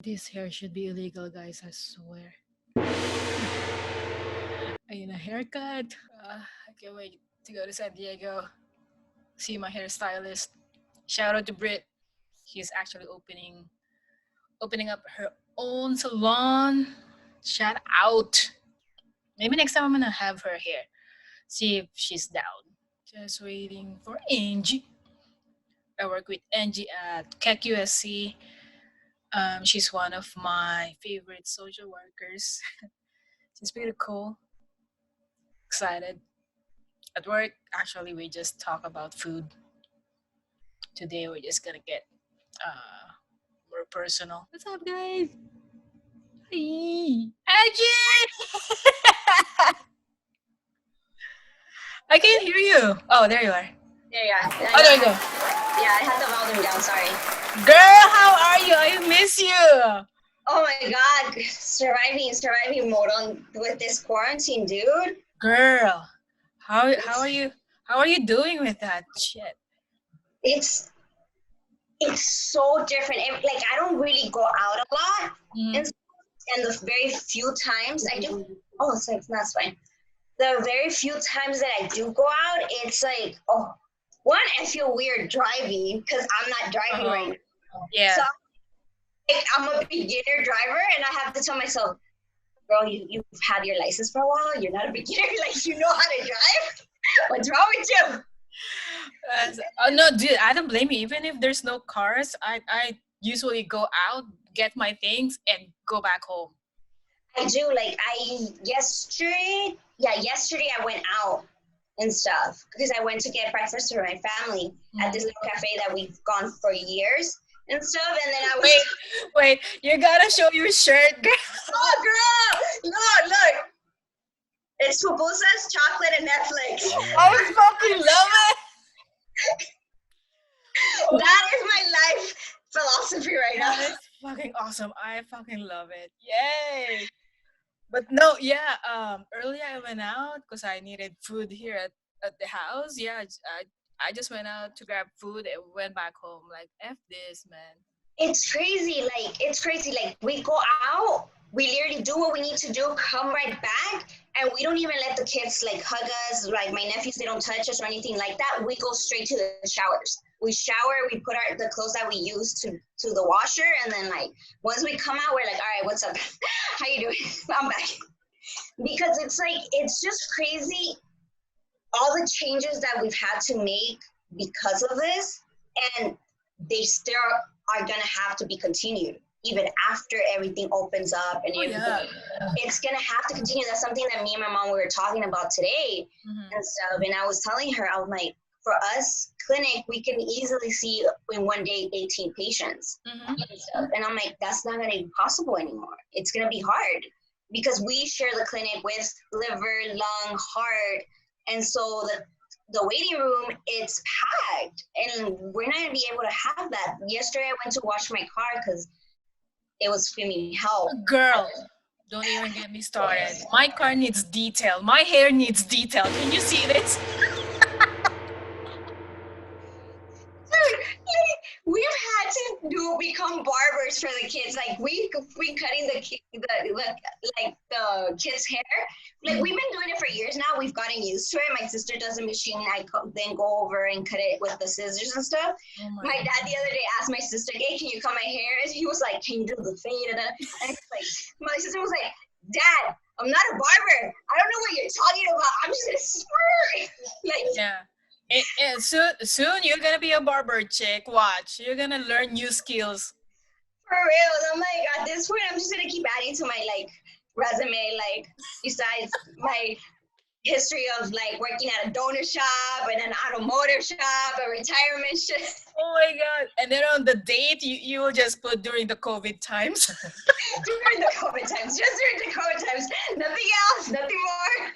This hair should be illegal, guys, I swear. Ayun, a haircut. I can't wait to go to San Diego, see my hairstylist. Shout out to Brit. She's actually opening up her own salon. Shout out. Maybe next time I'm gonna have her here. See if she's down. Just waiting for Angie. I work with Angie at Keck USC. She's one of my favorite social workers. She's pretty cool. Excited. At work, actually, we just talk about food. Today, we're just gonna get uh, more personal. What's up, guys? Hi. Angie! I can't hear you. Oh, there you are. There you are. Oh, there you go. I had the volume down. Sorry. Girl, how are you? I miss you. Oh my God, surviving mode on with this quarantine, dude. Girl, how are you? How are you doing with that shit? It's so different. Like I don't really go out a lot, and the very few times I do. Oh, it's like that's fine. The very few times that I do go out, it's like, oh, one, I feel weird driving because I'm not driving right now. Yeah. So I'm a beginner driver, and I have to tell myself, girl, you've had your license for a while. You're not a beginner. Like, you know how to drive. What's wrong with you? Oh no, dude, I don't blame you. Even if there's no cars, I usually go out, get my things, and go back home. I do. Like, yesterday I went out and stuff because I went to get breakfast for my family at this little cafe that we've gone for years and stuff. And then I was wait, you gotta show your shirt, girl. Oh, girl, look. It's pupusas, chocolate, and Netflix. I fucking love it. That is my life philosophy right now. That is fucking awesome. I fucking love it. Yay. But no, yeah. Earlier I went out because I needed food here at the house. Yeah, I just went out to grab food and went back home. Like F this, man. It's crazy. Like we go out, we literally do what we need to do, come right back, and we don't even let the kids like hug us. Like my nephews, they don't touch us or anything like that. We go straight to the showers. We shower, we put the clothes that we use to the washer, and then like once we come out, we're like, all right, what's up? How you doing? I'm back. Because it's just crazy all the changes that we've had to make because of this, and they still are gonna have to be continued even after everything opens up and everything. Yeah. It's gonna have to continue. That's something that me and my mom we were talking about today and stuff. And I was telling her, I was like, for us clinic, we can easily see in one day 18 patients and stuff. And I'm like, that's not gonna be possible anymore. It's gonna be hard because we share the clinic with liver, lung, heart, and so the waiting room, it's packed, and we're not gonna be able to have that. Yesterday, I went to wash my car because it was screaming help. Girl, don't even get me started. My car needs detail. My hair needs detail. Can you see this? We've had to become barbers for the kids. Like we cutting the kids' hair. Like we've been doing it for years now. We've gotten used to it. My sister does a machine. I then go over and cut it with the scissors and stuff. Oh my dad the other day asked my sister, "Hey, can you cut my hair?" And he was like, "Can you do the fade?" And like my sister was like, "Dad, I'm not a barber. I don't know what you're talking about. I'm just gonna spurt." Like yeah. Soon you're gonna be a barber chick. Watch, you're gonna learn new skills. For real, I'm like at this point, I'm just gonna keep adding to my like resume. Like besides my history of like working at a donor shop and an automotive shop, a retirement shop. Oh my god! And then on the date, you will just put during the COVID times. During the COVID times, just during the COVID times. Nothing else, nothing more.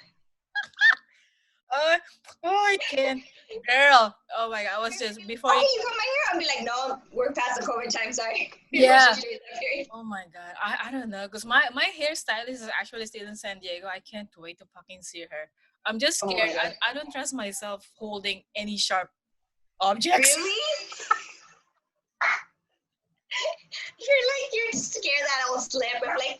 Oh, I can't. Girl, oh my god, I was just before you cut my hair, I'll be like, no, we're past the COVID time, sorry. Yeah. Oh my god, I don't know, because my hairstylist is actually still in San Diego. I can't wait to fucking see her. I'm just scared. I don't trust myself holding any sharp objects. Really? You're scared that I'll slip. I'm like,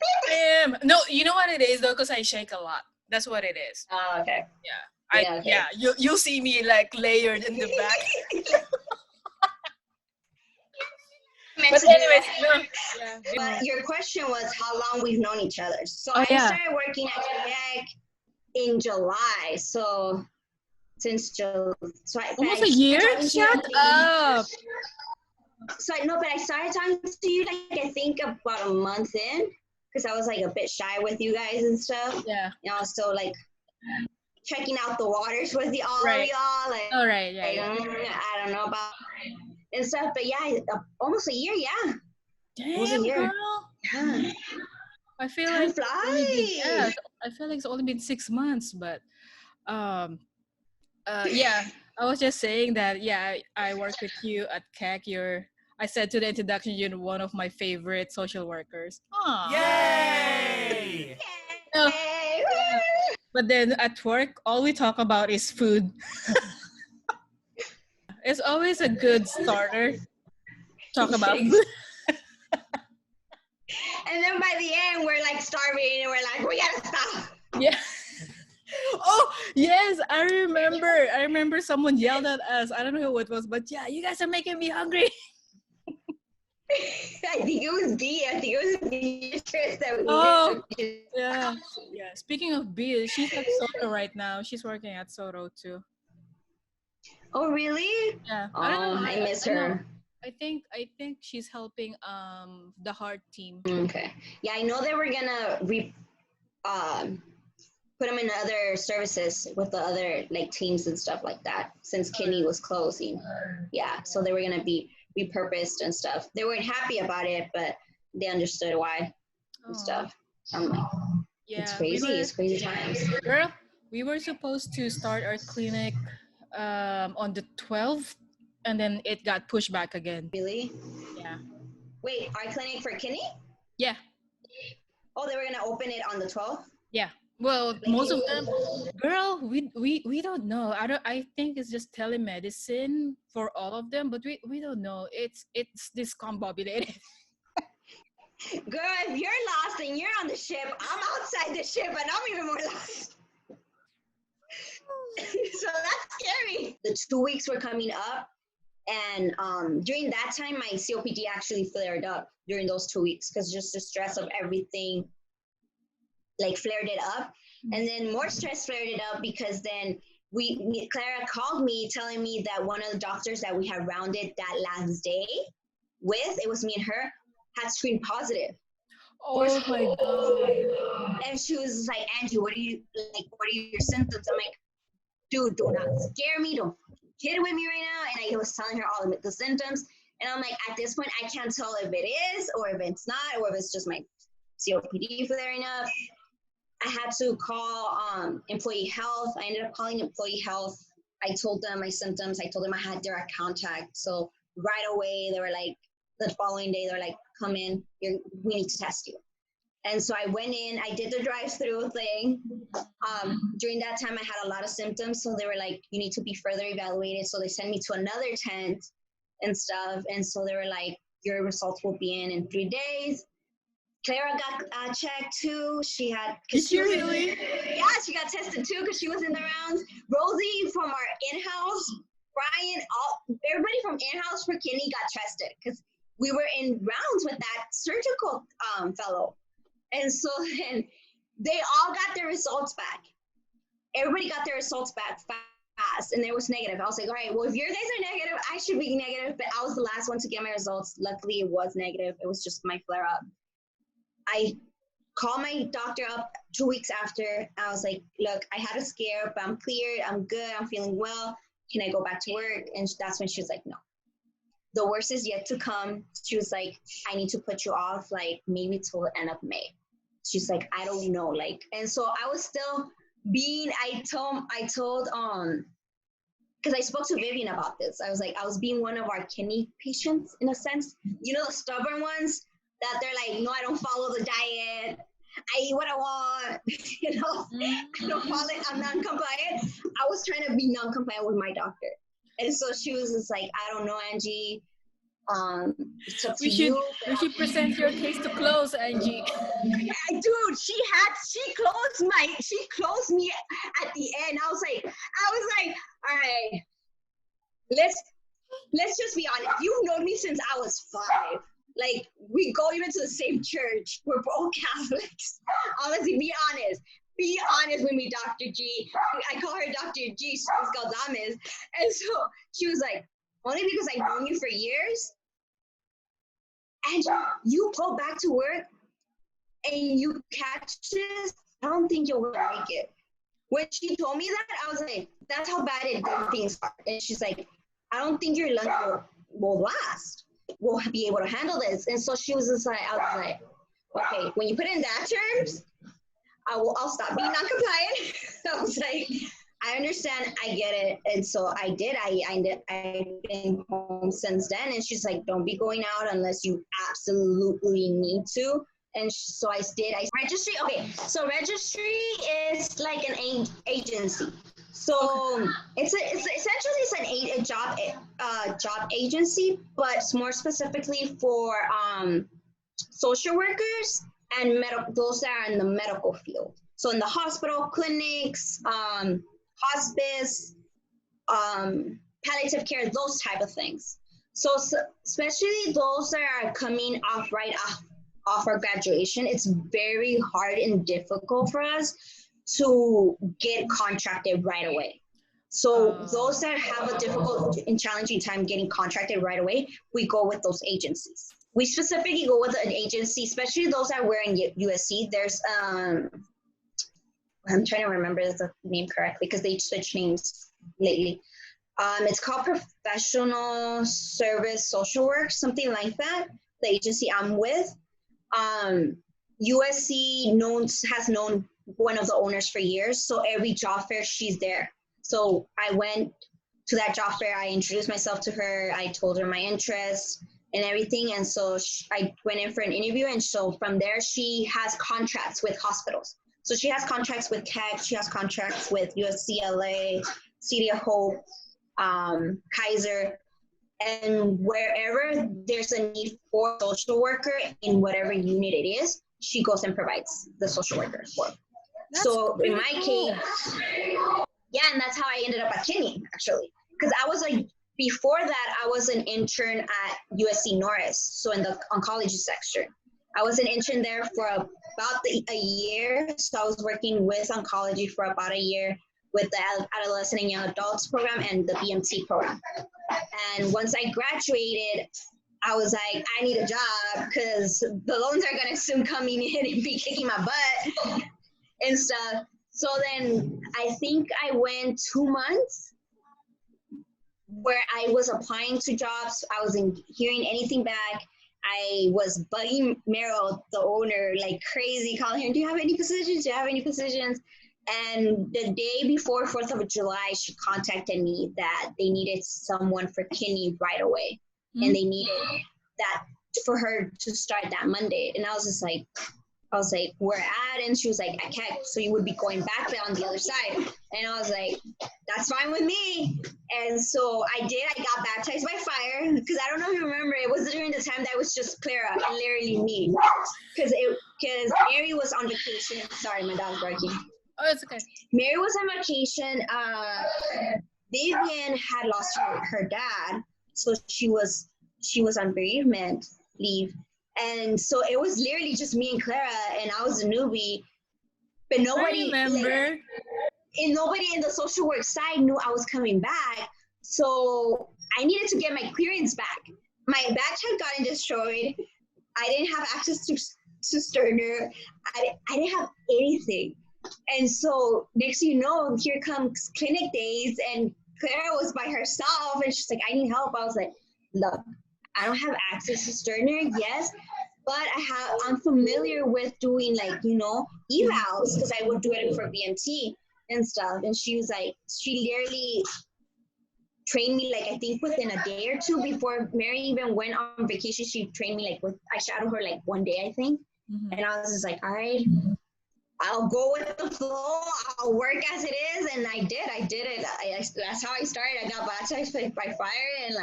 No, you know what it is though, because I shake a lot. That's what it is. oh, okay. Yeah. Okay. You'll see me like layered in the back. But anyways, no. Yeah. But your question was how long we've known each other. So Oh, I yeah. started working at Keck in July. So since July, Almost a year? Shut up. So I know, but I started talking to you like I think about a month in, because I was like a bit shy with you guys and stuff. Yeah. You know, so like checking out the waters with all of y'all. Like, all right. Yeah, I don't know about and stuff, but yeah, almost a year. Yeah. Damn, almost a year. Girl. Yeah. I feel Time like flies. I feel like it's only been 6 months, but yeah, I was just saying that I work with you at Keck. I said to the introduction, you're one of my favorite social workers. Aww. Yay! No, but then at work, all we talk about is food. It's always a good starter. Talk about food. And then by the end, we're like starving and we're like, we gotta stop. Yeah. Oh, yes, I remember someone yelled at us. I don't know who it was, but yeah, you guys are making me hungry. I think it was B. I think it was Beatrice that we yeah. Speaking of B, she's at Soto right now. She's working at Soto too. Oh, really? Yeah. Oh, I miss her. I think she's helping the heart team. Okay. Yeah, I know they were gonna put them in other services with the other like teams and stuff like that since kidney was closing. Yeah, so they were gonna be repurposed and stuff. They weren't happy about it, but they understood why and stuff. I'm like, it's crazy. It's crazy times. Girl, we were supposed to start our clinic on the 12th, and then it got pushed back again. Really? Yeah. Wait, our clinic for kidney? Yeah. Oh, they were gonna open it on the 12th? Yeah. Well, most of them, girl, we don't know. I think it's just telemedicine for all of them, but we don't know. It's discombobulated. Girl, if you're lost and you're on the ship, I'm outside the ship and I'm even more lost. So that's scary. The 2 weeks were coming up, and during that time, my COPD actually flared up during those 2 weeks because just the stress of everything like flared it up. And then more stress flared it up because then Clara called me telling me that one of the doctors that we had rounded that last day with, it was me and her, had screened positive. Oh my God. And she was like, Angie, what are your symptoms? I'm like, dude, do not scare me. Don't kid with me right now. And I was telling her all of the symptoms. And I'm like, at this point, I can't tell if it is or if it's not, or if it's just my COPD flaring up. I had to call employee health. I ended up calling employee health. I told them my symptoms. I told them I had direct contact. So right away, they were like, the following day, they were like, come in, we need to test you. And so I went in, I did the drive-through thing. During that time, I had a lot of symptoms. So they were like, you need to be further evaluated. So they sent me to another tent and stuff. And so they were like, your results will be in 3 days. Clara got checked too. She got tested too because she was in the rounds. Rosie from our in-house, Brian, everybody from in-house for kidney got tested because we were in rounds with that surgical fellow. And so then they all got their results back. Everybody got their results back fast, and it was negative. I was like, all right, well, if your guys are negative, I should be negative. But I was the last one to get my results. Luckily, it was negative. It was just my flare-up. I called my doctor up 2 weeks after. I was like, look, I had a scare, but I'm cleared. I'm good. I'm feeling well. Can I go back to work? And that's when she was like, no. The worst is yet to come. She was like, I need to put you off, like, maybe till the end of May. She's like, I don't know. Like, and so I was still I told, because I spoke to Vivian about this. I was like, I was being one of our kidney patients in a sense. You know, the stubborn ones that they're like, no, I don't follow the diet. I eat what I want. You know, I don't follow it. I'm non-compliant. I was trying to be non-compliant with my doctor. And so she was just like, I don't know, Angie. It's up to We should you. we should present your case to close, Angie. Dude, she closed me at the end. I was like, all right, let's just be honest. You've known me since I was 5. Like, we go even to the same church. We're both Catholics. Honestly, be honest. Be honest with me, Dr. G. I call her Dr. G. She's Galdames. And so she was like, only because I've known you for years, and you go back to work and you catch this, I don't think you'll like it. When she told me that, I was like, that's how bad things are. And she's like, I don't think your lunch will last. We'll be able to handle this. And so she was just like, I was like, okay, when you put it in that terms, I'll stop being non-compliant. I was like, I understand, I get it. And so I did. I've been home since then. And she's like, don't be going out unless you absolutely need to. And so I did. Registry. Okay, so registry is like an agency. So it's essentially a job agency, but more specifically for social workers and those that are in the medical field. So in the hospital, clinics, hospice, palliative care, those type of things. So especially those that are coming off our graduation, it's very hard and difficult for us to get contracted right away. So those that have a difficult and challenging time getting contracted right away, we go with those agencies. We specifically go with an agency, especially those that were in USC. There's, I'm trying to remember the name correctly because they switched names lately. It's called Professional Service Social Work, something like that, the agency I'm with. USC has known one of the owners for years, so every job fair, she's there. So I went to that job fair, I introduced myself to her, I told her my interests and everything, and so I went in for an interview, and so from there, she has contracts with hospitals. So she has contracts with Keck, she has contracts with USCLA, City of Hope, Kaiser, and wherever there's a need for a social worker in whatever unit it is, she goes and provides the social worker for. So in my case, yeah, and that's how I ended up at Kidney, actually. Because I was like, before that, I was an intern at USC Norris, so in the oncology section. I was an intern there for about a year. So I was working with oncology for about a year with the adolescent and young adults program and the BMT program. And once I graduated, I was like, I need a job because the loans are going to soon come in and be kicking my butt and stuff. So then I think I went 2 months where I was applying to jobs. I wasn't hearing anything back. I was bugging Meryl, the owner, like crazy, calling him, do you have any positions? Do you have any positions? And the day before 4th of July, she contacted me that they needed someone for Kidney right away. Mm-hmm. And they needed that for her to start that Monday. And I was like, where at? And she was like, at Keck, so you would be going back on the other side. And I was like, that's fine with me. And so I got baptized by fire, because I don't know if you remember, it was during the time that was just Clara and literally me. Because Mary was on vacation. Sorry, my dog's barking. Oh, it's okay. Mary was on vacation. Vivian had lost her dad, so she was on bereavement leave. And so it was literally just me and Clara, and I was a newbie. But nobody, and nobody in the social work side knew I was coming back. So I needed to get my clearance back. My badge had gotten destroyed. I didn't have access to Sterner. I didn't have anything. And so next thing you know, here comes clinic days, and Clara was by herself, and she's like, I need help. I was like, look, I don't have access to Sterner, yes, but I'm familiar with doing evals, because I would do it for BMT and stuff. And she was like, she literally trained me, I think within a day or two before Mary even went on vacation. She trained me I shadowed her 1 day, I think. Mm-hmm. And I was just like, all right, I'll go with the flow. I'll work as it is. And I did it. That's how I started. I got baptized by fire, and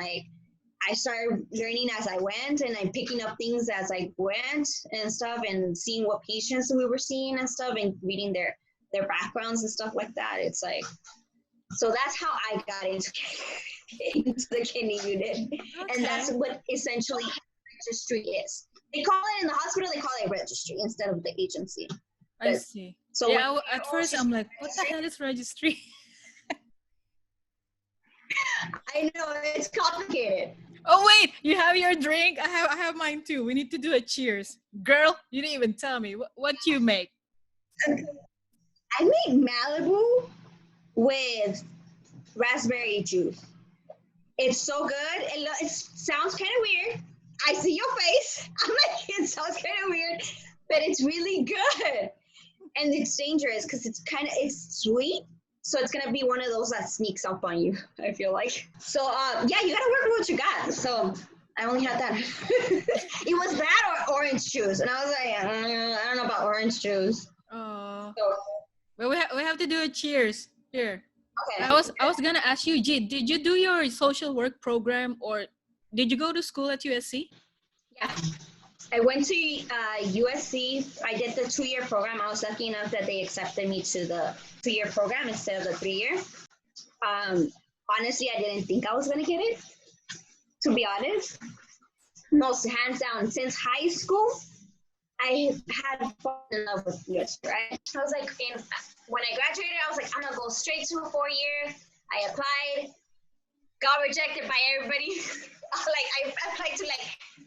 I started learning as I went, and I'm picking up things as I went and stuff, and seeing what patients we were seeing and stuff, and reading their backgrounds and stuff like that. It's like, so that's how I got into the kidney unit, and that's what essentially registry is. They call it in the hospital, they call it registry instead of the agency. I see. So yeah, at first I'm like, what the hell is registry? I know, it's complicated. Oh wait, you have your drink? I have mine too. We need to do a cheers. Girl, you didn't even tell me. What you make? I made Malibu with raspberry juice. It's so good. It sounds kind of weird. I see your face. I'm like, it sounds kind of weird, but it's really good. And it's dangerous because it's sweet. So it's going to be one of those that sneaks up on you, I feel like. So, yeah, you got to work with what you got. So I only had that. It was that or orange juice. And I was like, I don't know about orange juice. Oh. Well, we have to do a cheers here. Okay. I was going to ask you, G, did you do your social work program or did you go to school at USC? Yeah. I went to USC. I did the 2-year program. I was lucky enough that they accepted me to the 2-year program instead of the 3-year. Honestly, I didn't think I was going to get it, to be honest. Most hands down, since high school, I had fallen in love with USC, right? I was like, when I graduated, I was like, I'm going to go straight to a 4-year. I applied, got rejected by everybody. Like I applied to like 3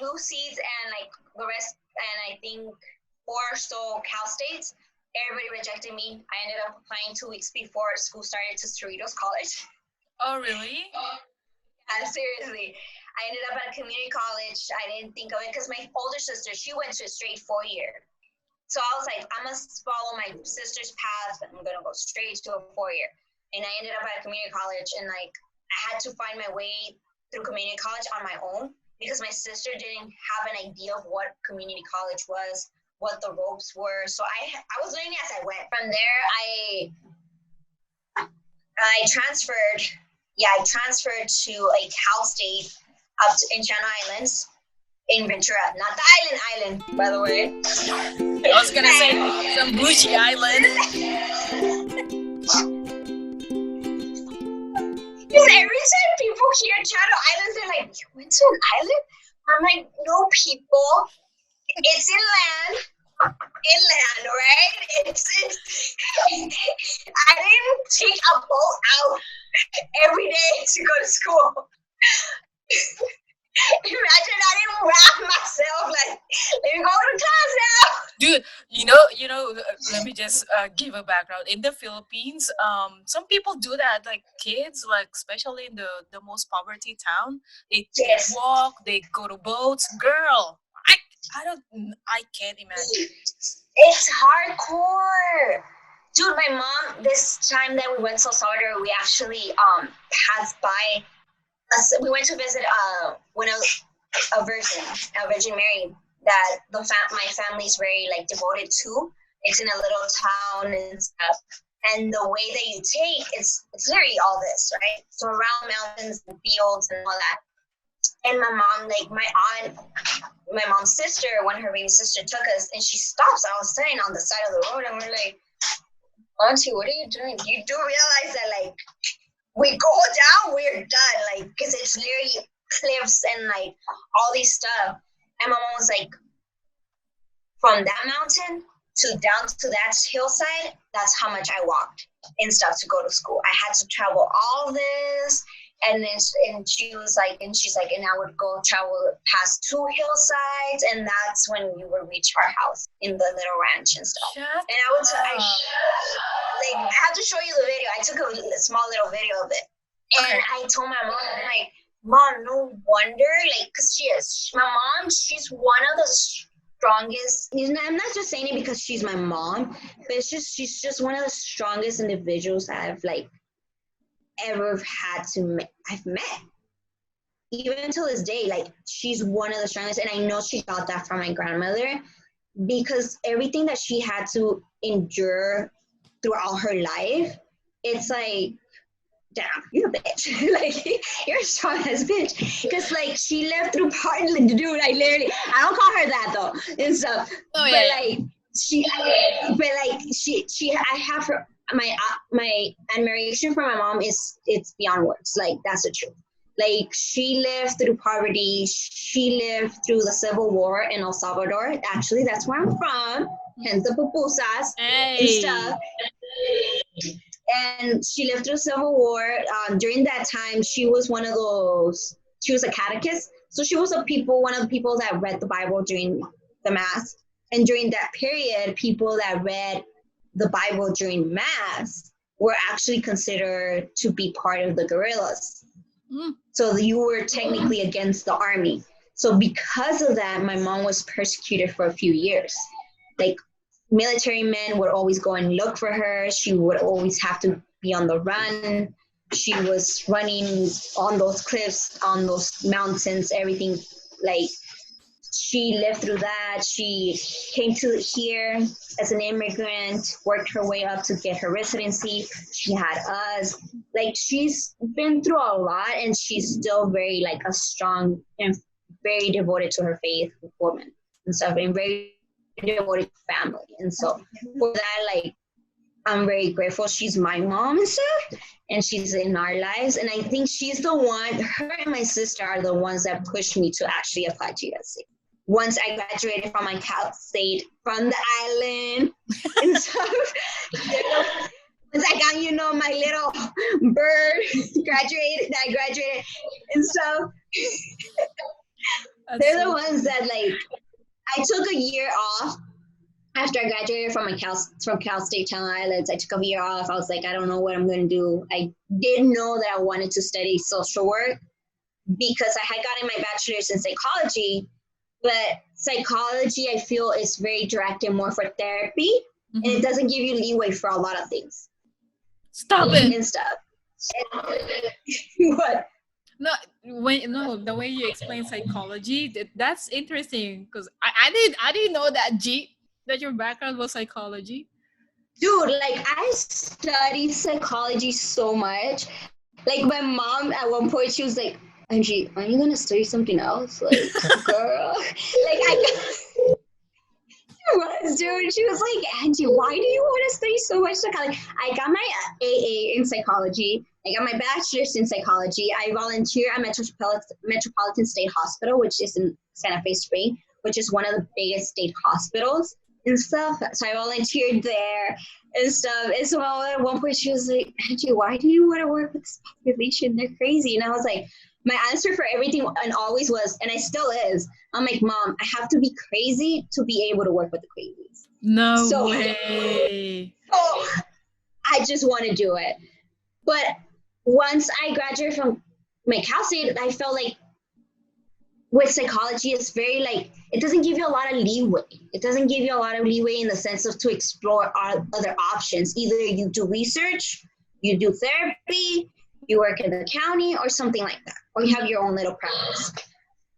U seats and like the rest, and I think 4 so Cal States. Everybody rejected me. I ended up applying 2 weeks before school started to Cerritos College. Oh, really? Yeah, seriously. I ended up at a community college. I didn't think of it because my older sister, she went to a straight 4-year. So I was like, I must follow my sister's path. I'm going to go straight to a 4-year. And I ended up at a community college, and like I had to find my way through community college on my own because my sister didn't have an idea of what community college was, what the ropes were. So I was learning as I went. From there, I transferred. Yeah, I transferred to a Cal State up in Channel Islands in Ventura, not the island, by the way. I was gonna say some bougie island. Because every time people hear Channel Islands, they're like, you went to an island? I'm like, no, people. It's inland, right? It's I didn't take a boat out every day to go to school. Imagine I didn't wrap myself like, let me go to class now. Dude, you know, let me just give a background. In the Philippines, some people do that, like kids, like especially in the most poverty town, they walk, they go to boats. Girl, I can't imagine. It's hardcore. Dude, my mom, this time that we went to Salvador, we actually passed by. We went to visit a Virgin Mary that my family's very like devoted to. It's in a little town and stuff. And the way that you take, it's literally all this, right? So around mountains and fields and all that. And my mom, like my mom's sister, when her baby sister took us, and she stops. I was sitting on the side of the road, and we're like, Auntie, what are you doing? You do realize that, like, we go down, we're done, like, because it's literally cliffs and, like, all these stuff. And my mom was like, from that mountain to down to that hillside, that's how much I walked and stuff to go to school. I had to travel all this. And she's like, and I would go travel past 2 hillsides, and that's when we would reach our house in the little ranch and stuff. I have to show you the video. I took a small little video of it, and I told my mom, I'm like, Mom, no wonder, like, because my mom, she's one of the strongest. I'm not just saying it because she's my mom, but she's just one of the strongest individuals I've like ever I've met. Even until this day, like, she's one of the strongest, and I know she got that from my grandmother because everything that she had to endure throughout her life, it's like damn, you're a bitch. Like, you're a strong ass bitch. Because, like, she lived through partly, dude, I don't call her that, though, and stuff. Oh, but, yeah. like, I have her, my admiration for my mom it's beyond words. Like, that's the truth. Like, she lived through poverty. She lived through the Civil War in El Salvador. Actually, that's where I'm from. Hence the pupusas and stuff. And she lived through Civil War. During that time, she was she was a catechist. So she was one of the people that read the Bible during the Mass. And during that period, people that read the Bible during Mass were actually considered to be part of the guerrillas. So you were technically against the army. So because of that, my mom was persecuted for a few years. Like, military men would always go and look for her. She would always have to be on the run. She was running on those cliffs, on those mountains, everything. Like, she lived through that. She came to here as an immigrant, worked her way up to get her residency. She had us. Like, she's been through a lot, and she's still very, like, a strong and very devoted to her faith woman and stuff, and very devoted to family. And so for that, like, I'm very grateful she's my mom and stuff, and she's in our lives. And I think she's the one, her and my sister are the ones that pushed me to actually apply to USC. Once I graduated from my Cal State, from the island and stuff, once I got, my little bird I graduated and stuff. They're the ones that, like, I took a year off after I graduated from Cal State Channel Islands. I took a year off. I was like, I don't know what I'm going to do. I didn't know that I wanted to study social work because I had gotten my bachelor's in psychology. But psychology, I feel, is very directed more for therapy, and it doesn't give you leeway for a lot of things. Stop it. And stuff. What? No, the way you explain psychology, that's interesting, because I didn't know that, that your background was psychology. Dude, like, I studied psychology so much. Like, my mom, at one point, she was like, Angie, aren't you going to study something else? Like, girl. Like, dude. She was like, Angie, why do you want to study so much psychology? I got my AA in psychology. I got my bachelor's in psychology. I volunteer at Metropolitan State Hospital, which is in Santa Fe Spring, which is one of the biggest state hospitals and stuff. So I volunteered there and stuff. And so at one point she was like, Angie, why do you want to work with this population? They're crazy. And I was like, my answer for everything and always was, and I still is, I'm like, Mom, I have to be crazy to be able to work with the crazies. No way. So I just want to do it. But once I graduated from my Cal State, I felt like with psychology, it's very, like, it doesn't give you a lot of leeway. It doesn't give you a lot of leeway in the sense of to explore other options. Either you do research, you do therapy, you work in the county or something like that, or you have your own little practice.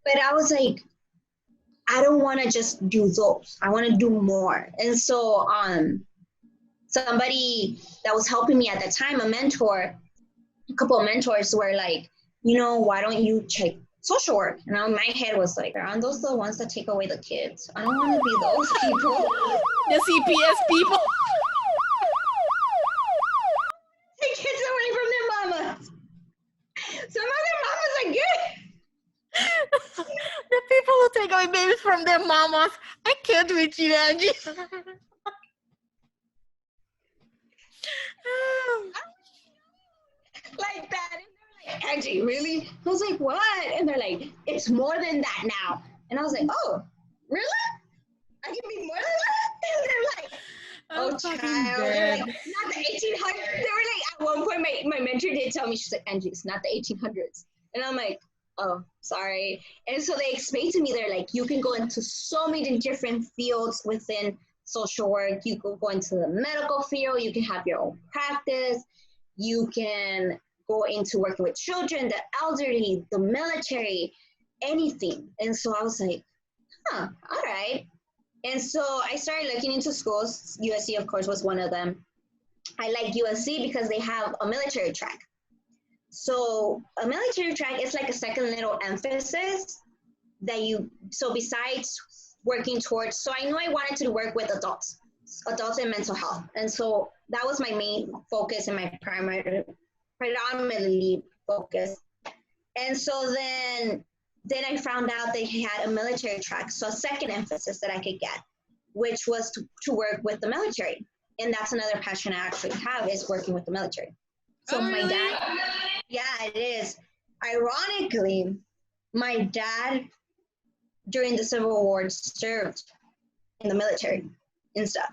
But I was like, I don't want to just do those. I want to do more. And so somebody that was helping me at that time, a couple of mentors were like, why don't you check social work? And my head was like, aren't those the ones that take away the kids? I don't want to be those people. The CPS people. Take kids away from their mamas. Some of their mamas are good. The people who take away babies from their mamas. I can't with you, Angie. Like that. And they're like, Angie, really? I was like, what? And they're like, it's more than that now. And I was like, oh, really? I can be more than that? And they're like, oh, child. They're like, not the 1800s. They were like, at one point, my mentor did tell me, she's like, Angie, it's not the 1800s. And I'm like, oh, sorry. And so they explained to me, they're like, you can go into so many different fields within social work. You can go into the medical field. You can have your own practice. You can go into working with children, the elderly, the military, anything. And so I was like, all right. And so I started looking into schools. USC, of course, was one of them. I like USC because they have a military track. So a military track is like a second little emphasis that so besides working towards, so I knew I wanted to work with adults and mental health. And so that was my main focus and my predominantly focus. And so then I found out they had a military track. So a second emphasis that I could get, which was to work with the military. And that's another passion I actually have, is working with the military. So my dad, yeah, it is. Ironically, my dad during the Civil War served in the military and stuff.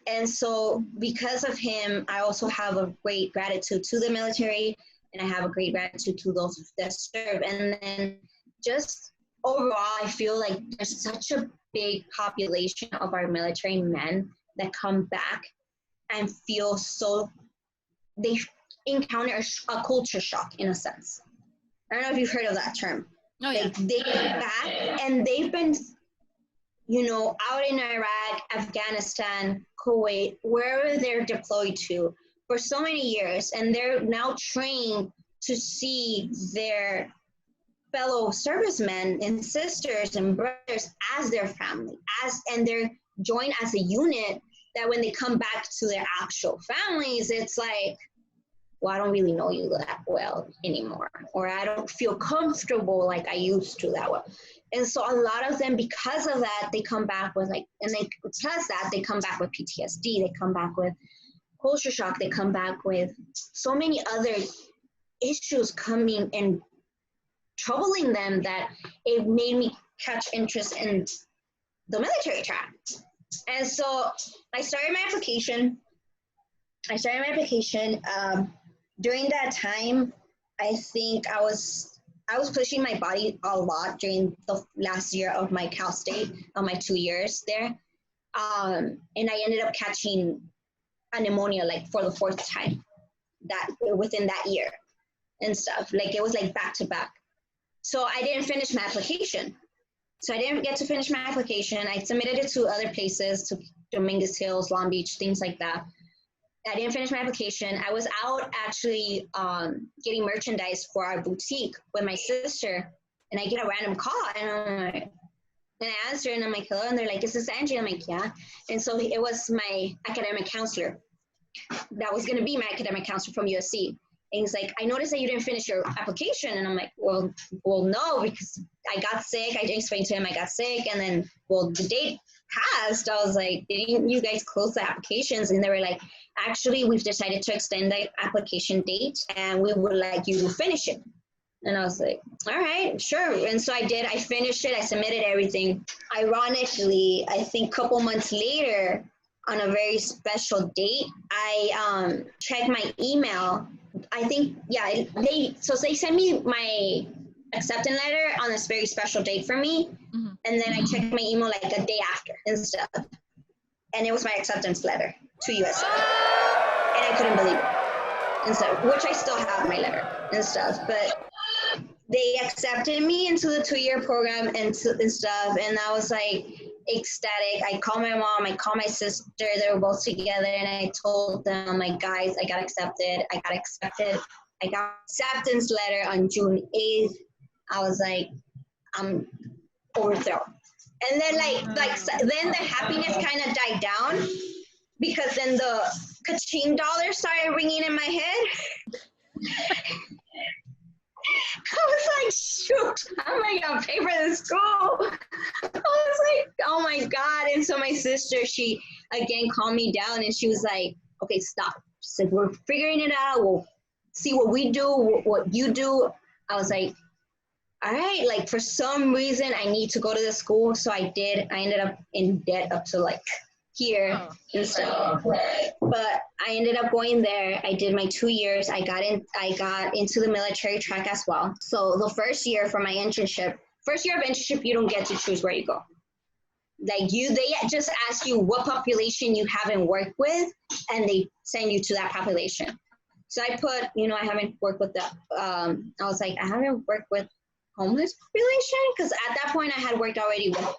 And so because of him, I also have a great gratitude to the military, and I have a great gratitude to those that serve. And then just overall, I feel like there's such a big population of our military men that come back and feel they encounter a culture shock in a sense. I don't know if you've heard of that term. Oh, yeah. Like they come back and they've been, out in Iraq, Afghanistan, Kuwait, wherever they're deployed to for so many years, and they're now trained to see their fellow servicemen and sisters and brothers as their family, and they're joined as a unit, that when they come back to their actual families, it's like, well, I don't really know you that well anymore, or I don't feel comfortable like I used to that well. And so a lot of them, because of that, they come back with they come back with PTSD, they come back with culture shock, they come back with so many other issues coming and troubling them, that it made me catch interest in the military track. And so I started my application. During that time, I think I was pushing my body a lot during the last year of my Cal State, of my 2 years there. And I ended up catching a pneumonia like for the 4th time within that year and stuff. Like it was like back to back. So I didn't finish my application. So I didn't get to finish my application. I submitted it to other places, to Dominguez Hills, Long Beach, things like that. I didn't finish my application. I was out actually getting merchandise for our boutique with my sister, and I get a random call, and I answer, and I'm like, hello, and they're like, is this Angie? I'm like, yeah. And so it was my academic counselor. That was going to be my academic counselor from USC. And he's like, I noticed that you didn't finish your application. And I'm like, well, no, because I got sick. I explained to him I got sick. And then, the date passed. I was like, didn't you guys close the applications? And they were like, actually, we've decided to extend the application date, and we would like you to finish it. And I was like, all right, sure. And so I did. I finished it. I submitted everything. Ironically, I think a couple months later, on a very special date, I checked my email. I think, they sent me my acceptance letter on this very special date for me. Mm-hmm. And then I checked my email like a day after and stuff. And it was my acceptance letter to USC. And I couldn't believe it and stuff, which I still have my letter and stuff. But they accepted me into the 2-year program and stuff. And I was like ecstatic. I called my mom, I called my sister, they were both together, and I told them, like, guys, I got accepted. I got acceptance letter on June 8th. I was like, I'm overthrown. And then then the happiness kind of died down, because then the ka-ching dollars started ringing in my head. I was like, shoot, how am I going to pay for this school? I was like, oh my God. And so my sister, she again calmed me down, and she was like, okay, stop. She said, we're figuring it out. We'll see what we do, what you do. I was like, all right, like for some reason I need to go to the school. So I did. I ended up in debt up to like here and stuff. But I ended up going there. I did my 2 years. I got into the military track as well. So the first year for my internship, you don't get to choose where you go. Like they just ask you what population you haven't worked with, and they send you to that population. So I put, I haven't worked with I was like, I haven't worked with homeless population, because at that point I had worked already with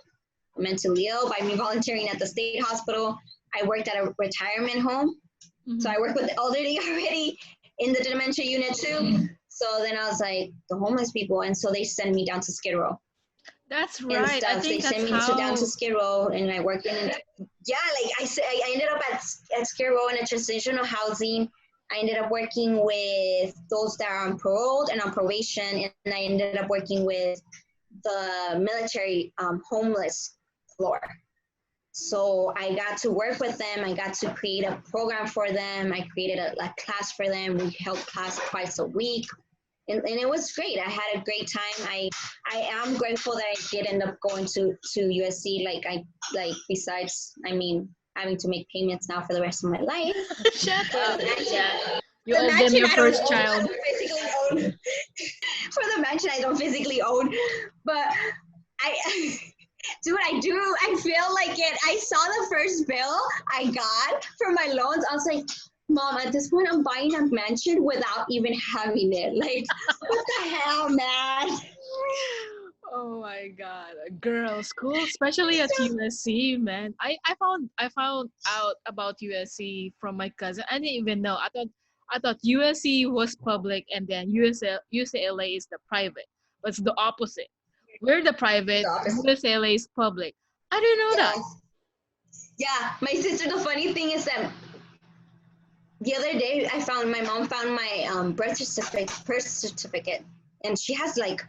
mentally ill by me volunteering at the state hospital. I worked at a retirement home. Mm-hmm. So I worked with the elderly already in the dementia unit too. So then I was like, the homeless people. And so they sent me down to Skid Row. That's And right. I stuff. They think that's sent me down to how. Skid Row, and I worked in. Yeah, like I ended up at Skid Row in a transitional housing. I ended up working with those that are on parole and on probation, and I ended up working with the military homeless floor. So I got to work with them. I got to create a program for them. I created a class for them. We held class twice a week. And it was great. I had a great time. I am grateful that I did end up going to USC. Besides, I mean, having to make payments now for the rest of my life. Shut For up. the mansion, Yeah. You the owe them mansion your I don't first own. I child. don't physically own. For the mansion I don't physically own, but I. Dude, I feel like it. I saw the first bill I got for my loans. I was like, Mom, at this point, I'm buying a mansion without even having it. Like, what the hell, man? Oh my God, girl, school, especially at USC, man. I found out about USC from my cousin. I didn't even know. I thought USC was public and then UCLA is the private. But it's the opposite. We're the private, The office. UCLA is public. I didn't know Yeah. that. Yeah, my sister, the funny thing is that the other day my mom found my birth certificate, and she has like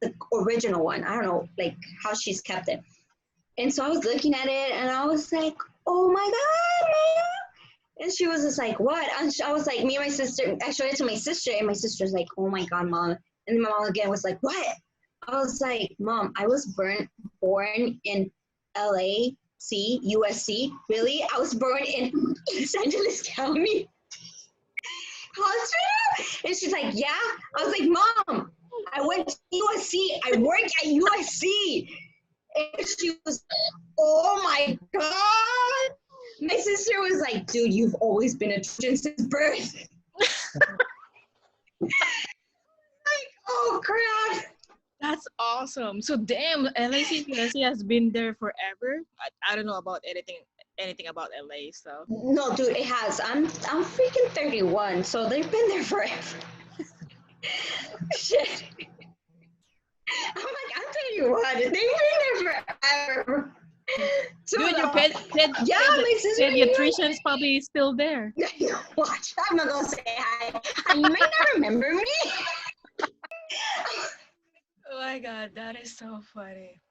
the original one. I don't know like how she's kept it. And so I was looking at it and I was like, oh my God, man. And she was just like, what? And I was like, me and my sister, I showed it to my sister, and my sister's like, oh my God, Mom. And then my mom again was like, what? I was like, Mom, I was born in USC. Really? I was born in Los Angeles County Hospital? And she's like, yeah. I was like, Mom, I went to USC. I work at USC. And she was, oh my God. My sister was like, dude, you've always been a Trojan since birth. Like, oh crap. That's awesome. So damn, LAC USC has been there forever. I don't know about anything about LA, so No, dude, it has. I'm freaking 31, so they've been there forever. Shit. I'm like, I'm 31. They've been there forever. dude, your My sister. pediatrician's probably still there. Watch, I'm not gonna say hi. You might not remember me. Oh my God, that is so funny.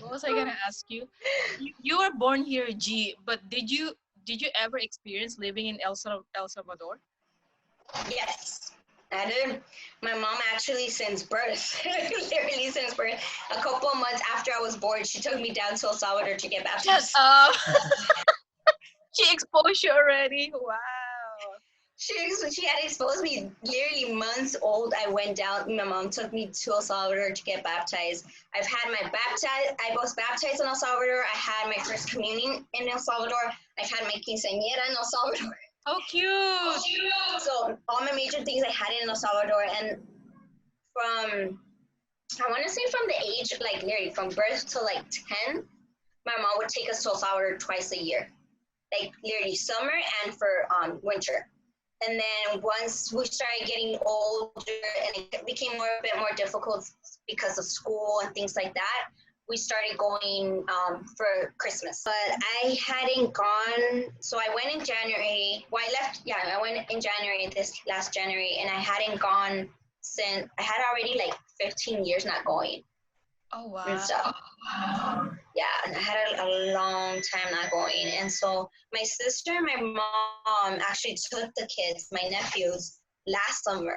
What was I gonna ask you? You were born here, G, but did you ever experience living in El Salvador? Yes, I did. My mom actually, since birth, literally since birth, a couple of months after I was born, she took me down to El Salvador to get baptized. Shut up. She exposed you already. Wow. She had exposed me literally months old. I went down. My mom took me to El Salvador to get baptized. I was baptized in El Salvador. I had my first communion in El Salvador. I've had my quinceañera in El Salvador. How cute. So all my major things I had in El Salvador, and I want to say from the age of like literally from birth to like 10, my mom would take us to El Salvador twice a year, like literally summer and for winter. And then once we started getting older and it became a bit more difficult because of school and things like that, we started going for Christmas. But I hadn't gone, so I went in January. Well, I went in January, this last January, and I hadn't gone since, I had already like 15 years not going. Oh wow. And stuff. Yeah, and I had a long time not going. And so my sister and my mom actually took the kids, my nephews, last summer.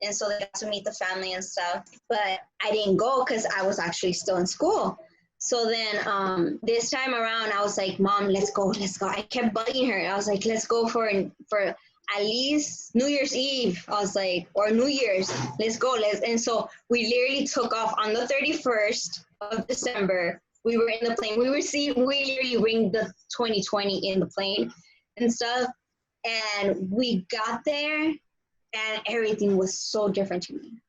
And so they got to meet the family and stuff. But I didn't go because I was actually still in school. So then this time around, I was like, Mom, let's go. I kept bugging her. I was like, let's go for at least New Year's Eve. I was like, or New Year's, let's go. And so we literally took off on the 31st of December. We were in the plane. We literally ringed the 2020 in the plane and stuff. And we got there and everything was so different to me.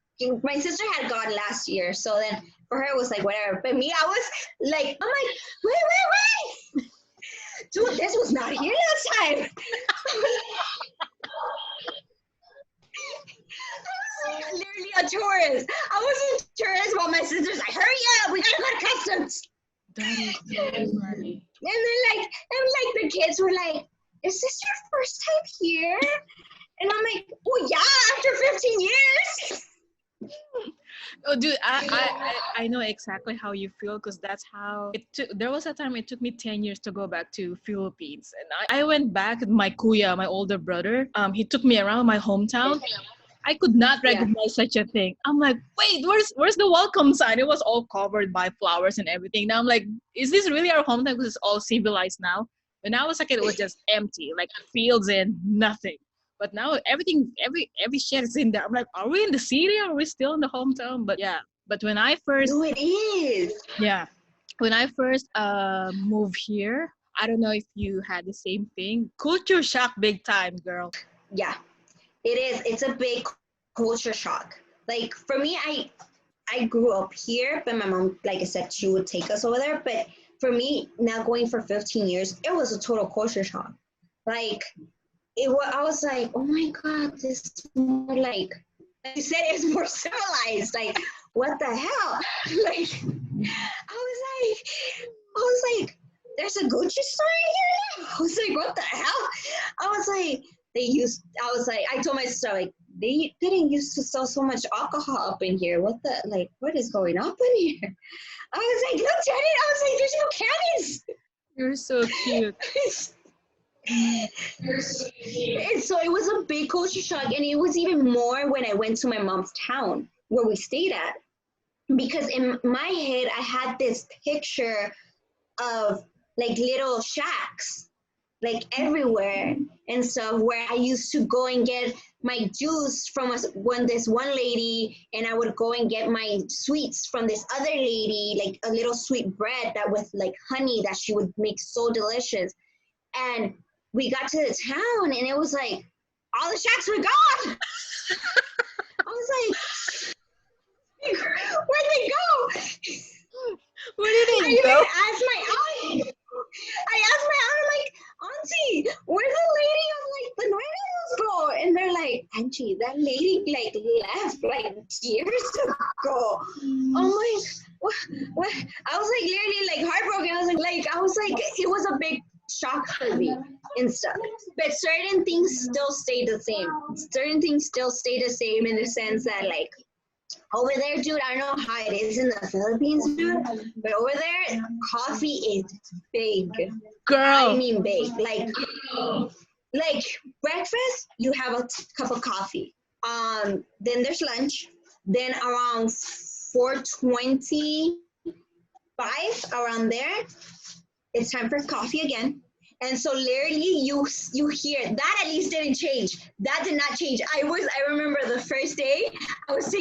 My sister had gone last year. So then for her, it was like, whatever. But me, I was like, I'm like, wait. Dude, this was not here last time. I'm tourist. I was a tourist while my sister's like, hurry up, we gotta go to customs. That is so funny. And then the kids were like, is this your first time here? And I'm like, well, yeah, after 15 years. Oh, dude, I know exactly how you feel because that's how it took. There was a time it took me 10 years to go back to Philippines, and I went back with my kuya, my older brother. He took me around my hometown. I could not recognize such a thing. I'm like, wait, where's the welcome sign? It was all covered by flowers and everything. Now I'm like, is this really our hometown? Because it's all civilized now. When I was a kid, it was just empty, like fields and nothing. But now everything, every shed is in there. I'm like, are we in the city or are we still in the hometown? But yeah, but when I first, No, it is. yeah, when I first moved here, I don't know if you had the same thing. Culture shock, big time, girl. Yeah, it is. It's a big culture shock. Like for me, I grew up here, but my mom, like I said, she would take us over there. But for me, now going for 15 years, it was a total culture shock. Like I was like, oh my God, this is more like you said, it's more civilized. Like, what the hell? Like, I was like, there's a Gucci store here now? I was like, what the hell? I was like, I told my sister, like, they didn't used to sell so much alcohol up in here. What is going on in here? I was like, look, Janet, I was like, there's no cannons. You're so cute. And so it was a big culture shock, and it was even more when I went to my mom's town where we stayed at, because in my head I had this picture of like little shacks like everywhere and stuff where I used to go and get my juice from this one lady, and I would go and get my sweets from this other lady, like a little sweet bread that with like honey that she would make so delicious. And we got to the town, and it was like, all the shacks were gone. I was like, where'd they go? Where did I they even go? asked my aunt. I'm like, Auntie, where'd the lady of like the Nuevos go? And they're like, Auntie, that lady like left like years ago. I'm like, what? I was like literally like heartbroken. I was like, it was a big shock for me and stuff. But certain things still stay the same. Certain things still stay the same in the sense that like over there, dude, I don't know how it is in the Philippines, dude, but over there, coffee is big. Girl. I mean big. Like breakfast, you have a cup of coffee. Then there's lunch. Then around 4:25, around there, it's time for coffee again. And so literally you hear that at least didn't change. That did not change. I remember the first day I was so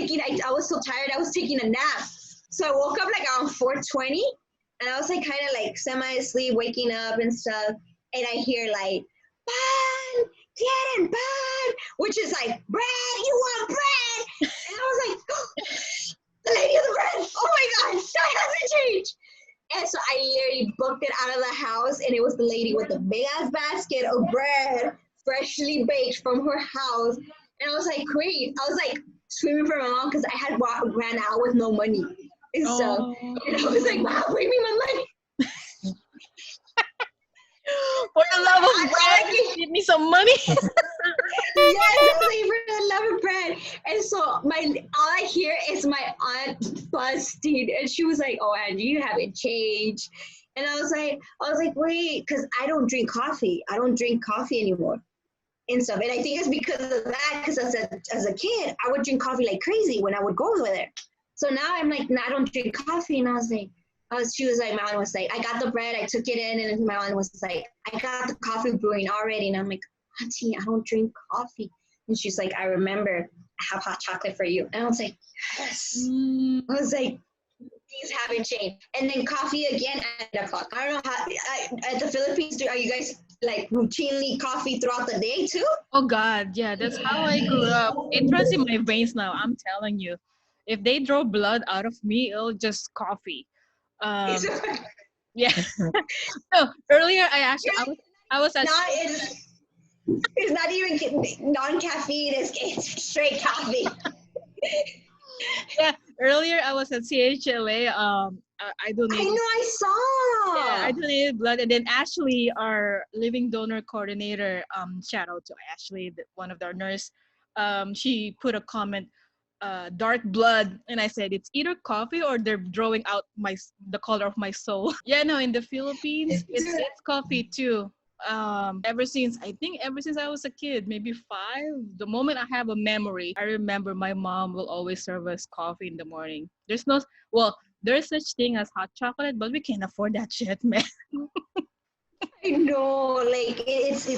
tired, I was taking a nap. So I woke up like around 4:20, and I was like kind of like semi-asleep, waking up and stuff. And I hear like, pan, quieren pan, which is like, bread, you want bread? And I was like, oh, the lady of the bread. Oh my God, that hasn't changed. And so I literally booked it out of the house, and it was the lady with the big ass basket of bread, freshly baked from her house. And I was like, great. I was like screaming for my mom because I had ran out with no money and stuff. And I was like, Mom, bring me my money. For the love of bread, give me some money. Yes, I was like, for the love of bread. And so all I hear is my aunt busting, and she was like, oh, Angie, you haven't changed. And I was like, wait, because I don't drink coffee. I don't drink coffee anymore and stuff. And I think it's because of that, because as a kid, I would drink coffee like crazy when I would go over there. So now I'm like, no, I don't drink coffee. And I was like, my aunt was like, I got the bread, I took it in, and my aunt was like, I got the coffee brewing already. And I'm like, Auntie, I don't drink coffee. And she's like, I remember, I have hot chocolate for you. And I was like, yes. I was like, these haven't changed. And then coffee again at 8 o'clock. I don't know how, at the Philippines, are you guys like routinely coffee throughout the day too? Oh God, yeah, that's how I grew up. It runs in my veins now, I'm telling you. If they draw blood out of me, it'll just coffee. Yeah. No, earlier I was at it's not even non-caffeine, it's straight coffee. Yeah, earlier I was at CHLA. I I donated. know, I Yeah, I saw. donated blood, and then Ashley, our living donor coordinator, shout out to Ashley, one of our nurse. She put a comment, dark blood, and I said it's either coffee or they're drawing out the color of my soul. Yeah, no, in the Philippines, it's coffee too. Ever since I was a kid, maybe 5, the moment I have a memory, I remember my mom will always serve us coffee in the morning. Well, there's such thing as hot chocolate, but we can't afford that shit, man. I know, like it's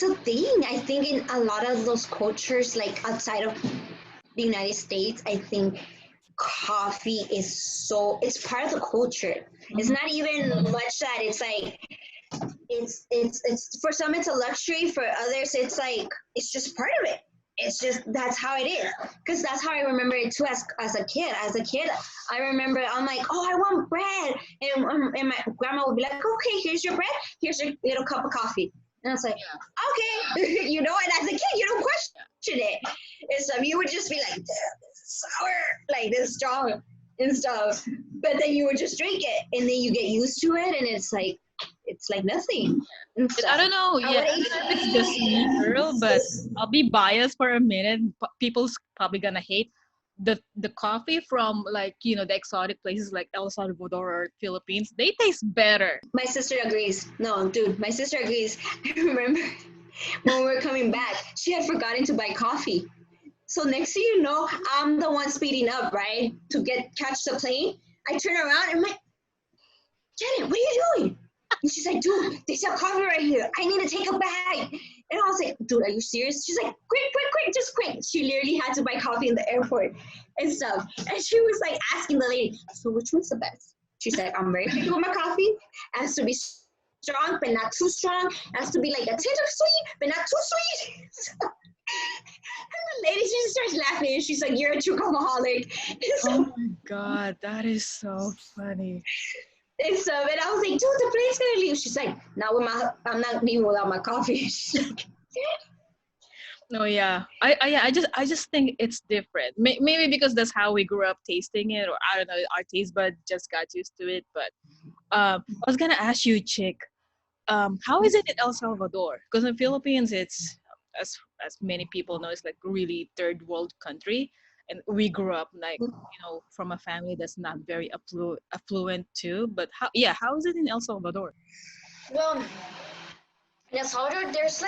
a thing. I think in a lot of those cultures, like outside of the United States, I think coffee is it's part of the culture. It's not even much that it's like it's for some it's a luxury, for others it's like it's just part of it. It's just that's how it is, because that's how I remember it too as a kid. As a kid, I remember I'm like, oh, I want bread, and my grandma would be like, okay, here's your bread, here's your little cup of coffee, and I was like, okay, you know. And as a kid, you don't question it, and so you would just be like, damn, this is sour, like this strong and stuff, but then you would just drink it, and then you get used to it, and it's like nothing. But I don't know. Yeah, I don't know if it's just me, girl, but I'll be biased for a minute. People's probably gonna hate the coffee from, like, the exotic places like El Salvador or Philippines. They taste better. My sister agrees. No, dude, my sister agrees. I remember when we were coming back, she had forgotten to buy coffee. So next thing you know, I'm the one speeding up, right, to catch the plane. I turn around and I'm like, Janet, what are you doing? And she's like, dude, they sell coffee right here. I need to take a bag. And I was like, dude, are you serious? She's like, quick, quick, quick, just quick. She literally had to buy coffee in the airport and stuff. And she was like asking the lady, so which one's the best? She's like, I'm very picky with my coffee. It has to be strong, but not too strong. It has to be like a tinge of sweet, but not too sweet. And the lady, she just starts laughing. And she's like, you're a true alcoholic. Oh my god, that is so funny. And stuff. And I was like, dude, the plane's gonna leave. She's like, I'm not leaving without my coffee. She's like, No, yeah. I just think it's different. Maybe because that's how we grew up tasting it, or I don't know, our taste bud just got used to it. But I was gonna ask you, Chick, how is it in El Salvador? Because in Philippines, it's, as many people know, it's like really third world country, and we grew up like, from a family that's not very affluent too. But how is it in El Salvador? well, in El Salvador, there's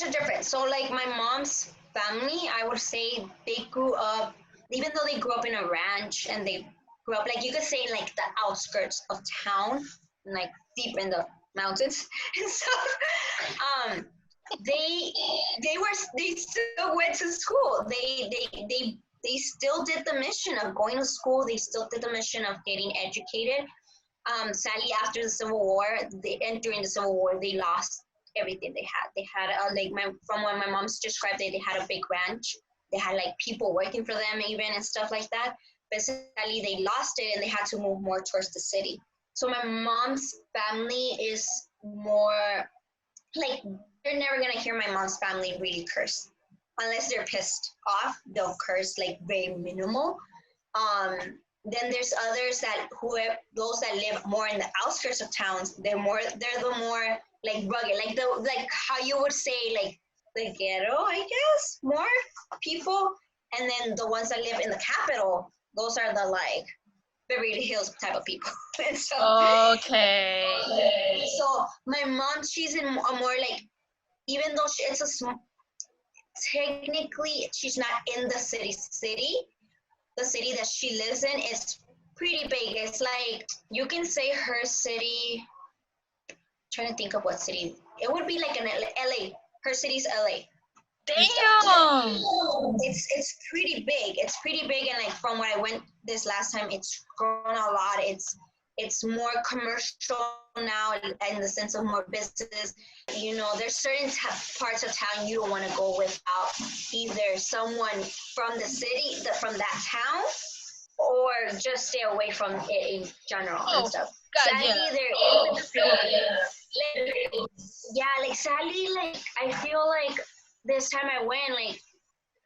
a difference. So like my mom's family, I would say they grew up, even though they grew up in a ranch and they grew up like you could say like the outskirts of town, like deep in the mountains and stuff. Um, they still went to school. They still did the mission of going to school. They still did the mission of getting educated. Sadly, after the Civil War, and during the Civil War, they lost everything they had. They had from what my mom's described it, they had a big ranch. They had like people working for them even and stuff like that. But sadly, they lost it and they had to move more towards the city. So my mom's family is more like, you're never gonna hear my mom's family really curse unless they're pissed off. They'll curse like very minimal. Then there's others those that live more in the outskirts of towns. They're the more like rugged, like how you would say like the ghetto, I guess, more people. And then the ones that live in the capital, those are the like Beverly Hills type of people. And so, Okay. so my mom, she's in a more like, even though it's a small, technically she's not in the city. The city that she lives in is pretty big. It's like, you can say her city, I'm trying to think of what city. It would be like an LA. Her city's LA. Damn. It's pretty big. It's pretty big, and like from what I went this last time, it's grown a lot. It's more commercial now in the sense of more business. There's certain parts of town you don't want to go without either someone from the city, from that town, or just stay away from it in general and stuff. God, Sadly, yeah. there is sadly, like I feel like this time I went, like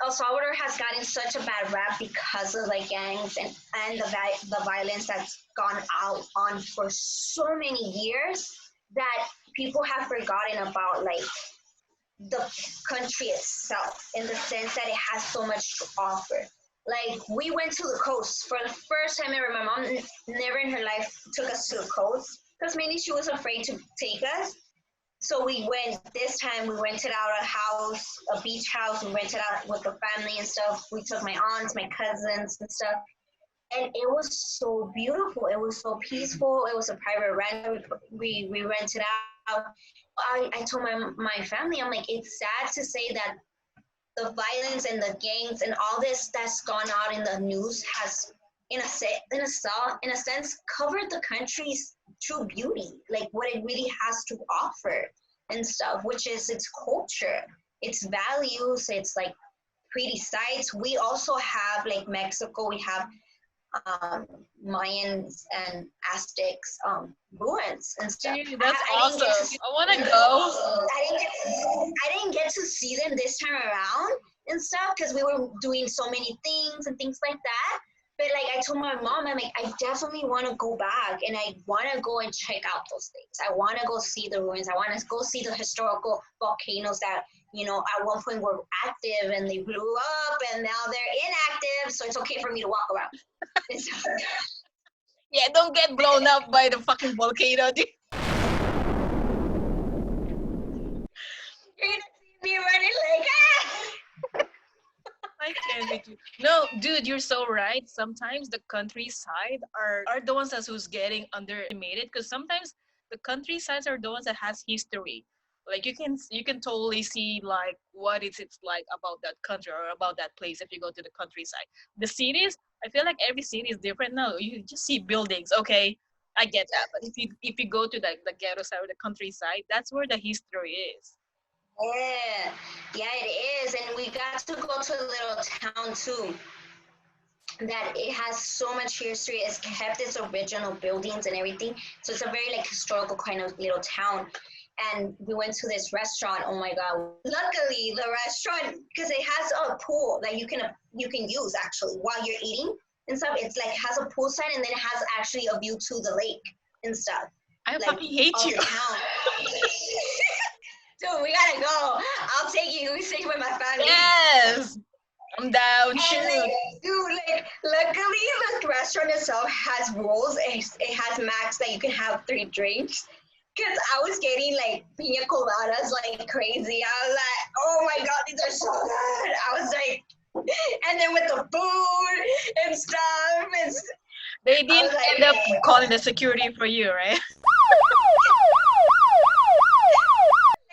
El Salvador has gotten such a bad rap because of like gangs and the violence that's gone out on for so many years that people have forgotten about like the country itself in the sense that it has so much to offer. Like we went to the coast for the first time ever. My mom never in her life took us to the coast because mainly she was afraid to take us. So we went this time. We rented out a house, a beach house. We rented out with the family and stuff. We took my aunts, my cousins, and stuff. And it was so beautiful. It was so peaceful. It was a private rent. We rented out. I told my family, I'm like, it's sad to say that the violence and the gangs and all this that's gone out in the news has, in a sense, covered the country's true beauty, like what it really has to offer and stuff, which is its culture, its values, its like pretty sites. We also have like Mexico, we have Mayans and Aztecs ruins and stuff. Dude, that's awesome. I want to go. I didn't get to see them this time around and stuff because we were doing so many things and things like that. But like I told my mom, I'm like, I definitely want to go back and I want to go and check out those things. I want to go see the ruins. I want to go see the historical volcanoes that, you know, at one point were active and they blew up and now they're inactive. So it's okay for me to walk around. Yeah, don't get blown up by the fucking volcano, dude. You're gonna see me running like, ah! I can't with you. No, dude, you're so right. Sometimes the countryside are the ones that's who's getting underestimated because sometimes the countrysides are the ones that has history. Like you can totally see like what it's like about that country or about that place if you go to the countryside. The cities, I feel like every city is different now. You just see buildings, okay, I get that. But if you go to the ghetto side or the countryside, that's where the history is. Yeah, it is. And we got to go to a little town too that it has so much history. It's kept its original buildings and everything. So it's a very like historical kind of little town. And we went to this restaurant. Oh my God. Luckily, the restaurant, because it has a pool that you can use actually while you're eating and stuff. It's like has a pool side and then it has actually a view to the lake and stuff. I like, fucking hate you. Dude, we gotta go. I'll take you. We stay with my family. Yes, I'm down. Shoot. Dude, like, luckily the restaurant itself has rules. It has max that you can have 3 drinks. Because I was getting like pina coladas like crazy. I was like, oh my God, these are so good. I was like, and then with the food and stuff. They didn't end up calling the security for you, right?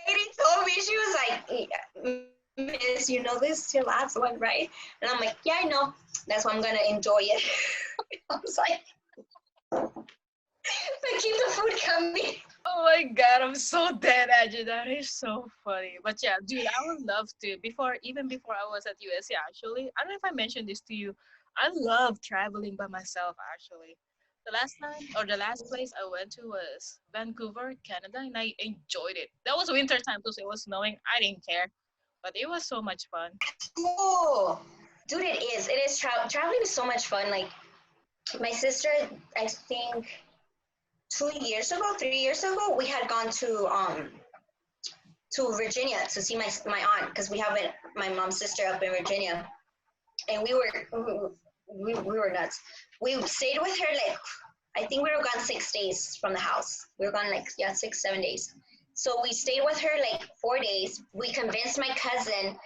Lady told me, she was like, Miss, you know this is your last one, right? And I'm like, yeah, I know. That's why I'm going to enjoy it. I was like, but keep the food coming. Oh my God, I'm so dead, Angie. That is so funny. But yeah, dude, I would love to. Even before I was at USC, actually, I don't know if I mentioned this to you. I love traveling by myself, actually. The last place I went to was Vancouver, Canada, and I enjoyed it. That was winter time too, so it was snowing. I didn't care, but it was so much fun. Oh, dude, it is. It is traveling is so much fun. Like my sister, I think 3 years ago, we had gone to Virginia to see my aunt because we have my mom's sister up in Virginia, and we were nuts. We stayed with her like I think we were gone 6 days from the house. We were gone like 6-7 days. So we stayed with her like 4 days. We convinced my cousin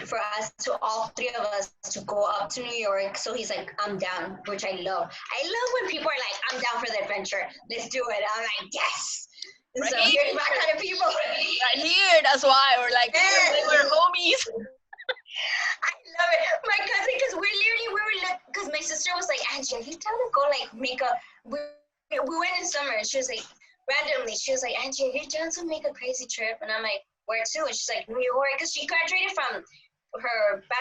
for us to all 3 of us to go up to New York. So he's like, I'm down, which I love. I love when people are like, I'm down for the adventure. Let's do it. I'm like, yes. And right so here's my kind of people. Right here, that's why we're like, we're homies. I love it. My cousin, because we were because my sister was like, Angie, are you down to go like make a, we went in summer and she was like, randomly, she was like, Angie, are you down to make a crazy trip? And I'm like, where to? And she's like, New York, because she graduated from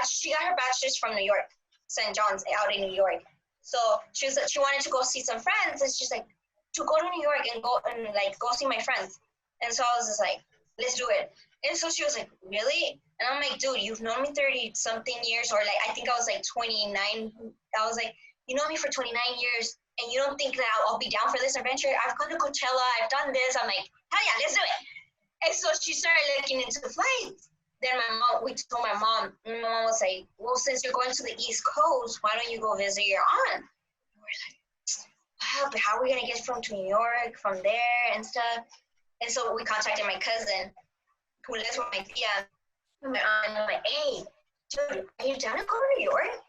she got her bachelor's from New York, St. John's out in New York. So she wanted to go see some friends, and she's like, to go to New York and go see my friends. And so I was just like, let's do it. And so she was like, really? And I'm like, dude, you've known me 30 something years, or like, I think I was like 29. I was like, you know me for 29 years, and you don't think that I'll be down for this adventure? I've gone to Coachella, I've done this. I'm like, hell yeah, let's do it. And so she started looking into the flights. Then we told my mom, and my mom was like, well, since you're going to the East Coast, why don't you go visit your aunt? And we're like, wow, but how are we going to get from New York, from there and stuff? And so we contacted my cousin, who lives with my tia, and my aunt, and I'm like, hey, dude, are you down to go to New York?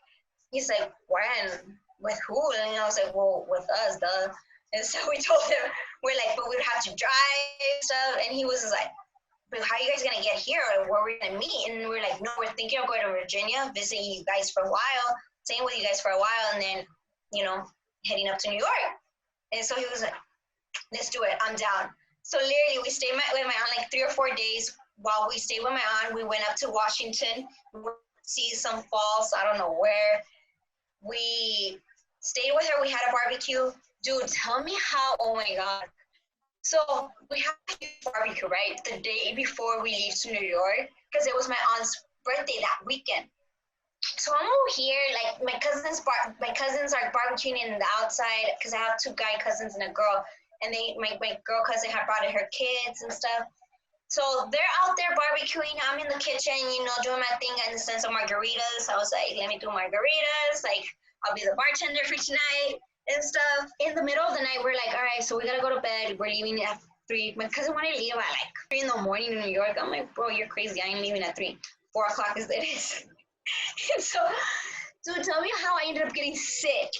He's like, when? With who? And I was like, well, with us, duh. And so we told him, we're like, but we'd have to drive and stuff. And he was like, but how are you guys going to get here? Or where are we going to meet? And we're like, no, we're thinking of going to Virginia, visiting you guys for a while, staying with you guys for a while, and then, you know, heading up to New York. And so he was like, let's do it. I'm down. So literally, we stayed with my aunt like 3 or 4 days. While we stayed with my aunt, we went up to Washington, see some falls, I don't know where. We stayed with her. We had a barbecue. Dude, tell me how, oh my God. So we had a huge barbecue, right? The day before we leave to New York, because it was my aunt's birthday that weekend. So I'm over here, like my cousins are barbecuing in the outside, because I have 2 guy cousins and a girl, and my girl cousin had brought her kids and stuff. So they're out there barbecuing. I'm in the kitchen, you know, doing my thing in the sense of margaritas. I was like, let me do margaritas. Like, I'll be the bartender for tonight and stuff. In the middle of the night, we're like, all right, so we gotta go to bed. We're leaving at 3. My cousin wanted to leave at like 3 in the morning in New York. I'm like, bro, you're crazy. I ain't leaving at 3. 4 o'clock is it. And so tell me how I ended up getting sick.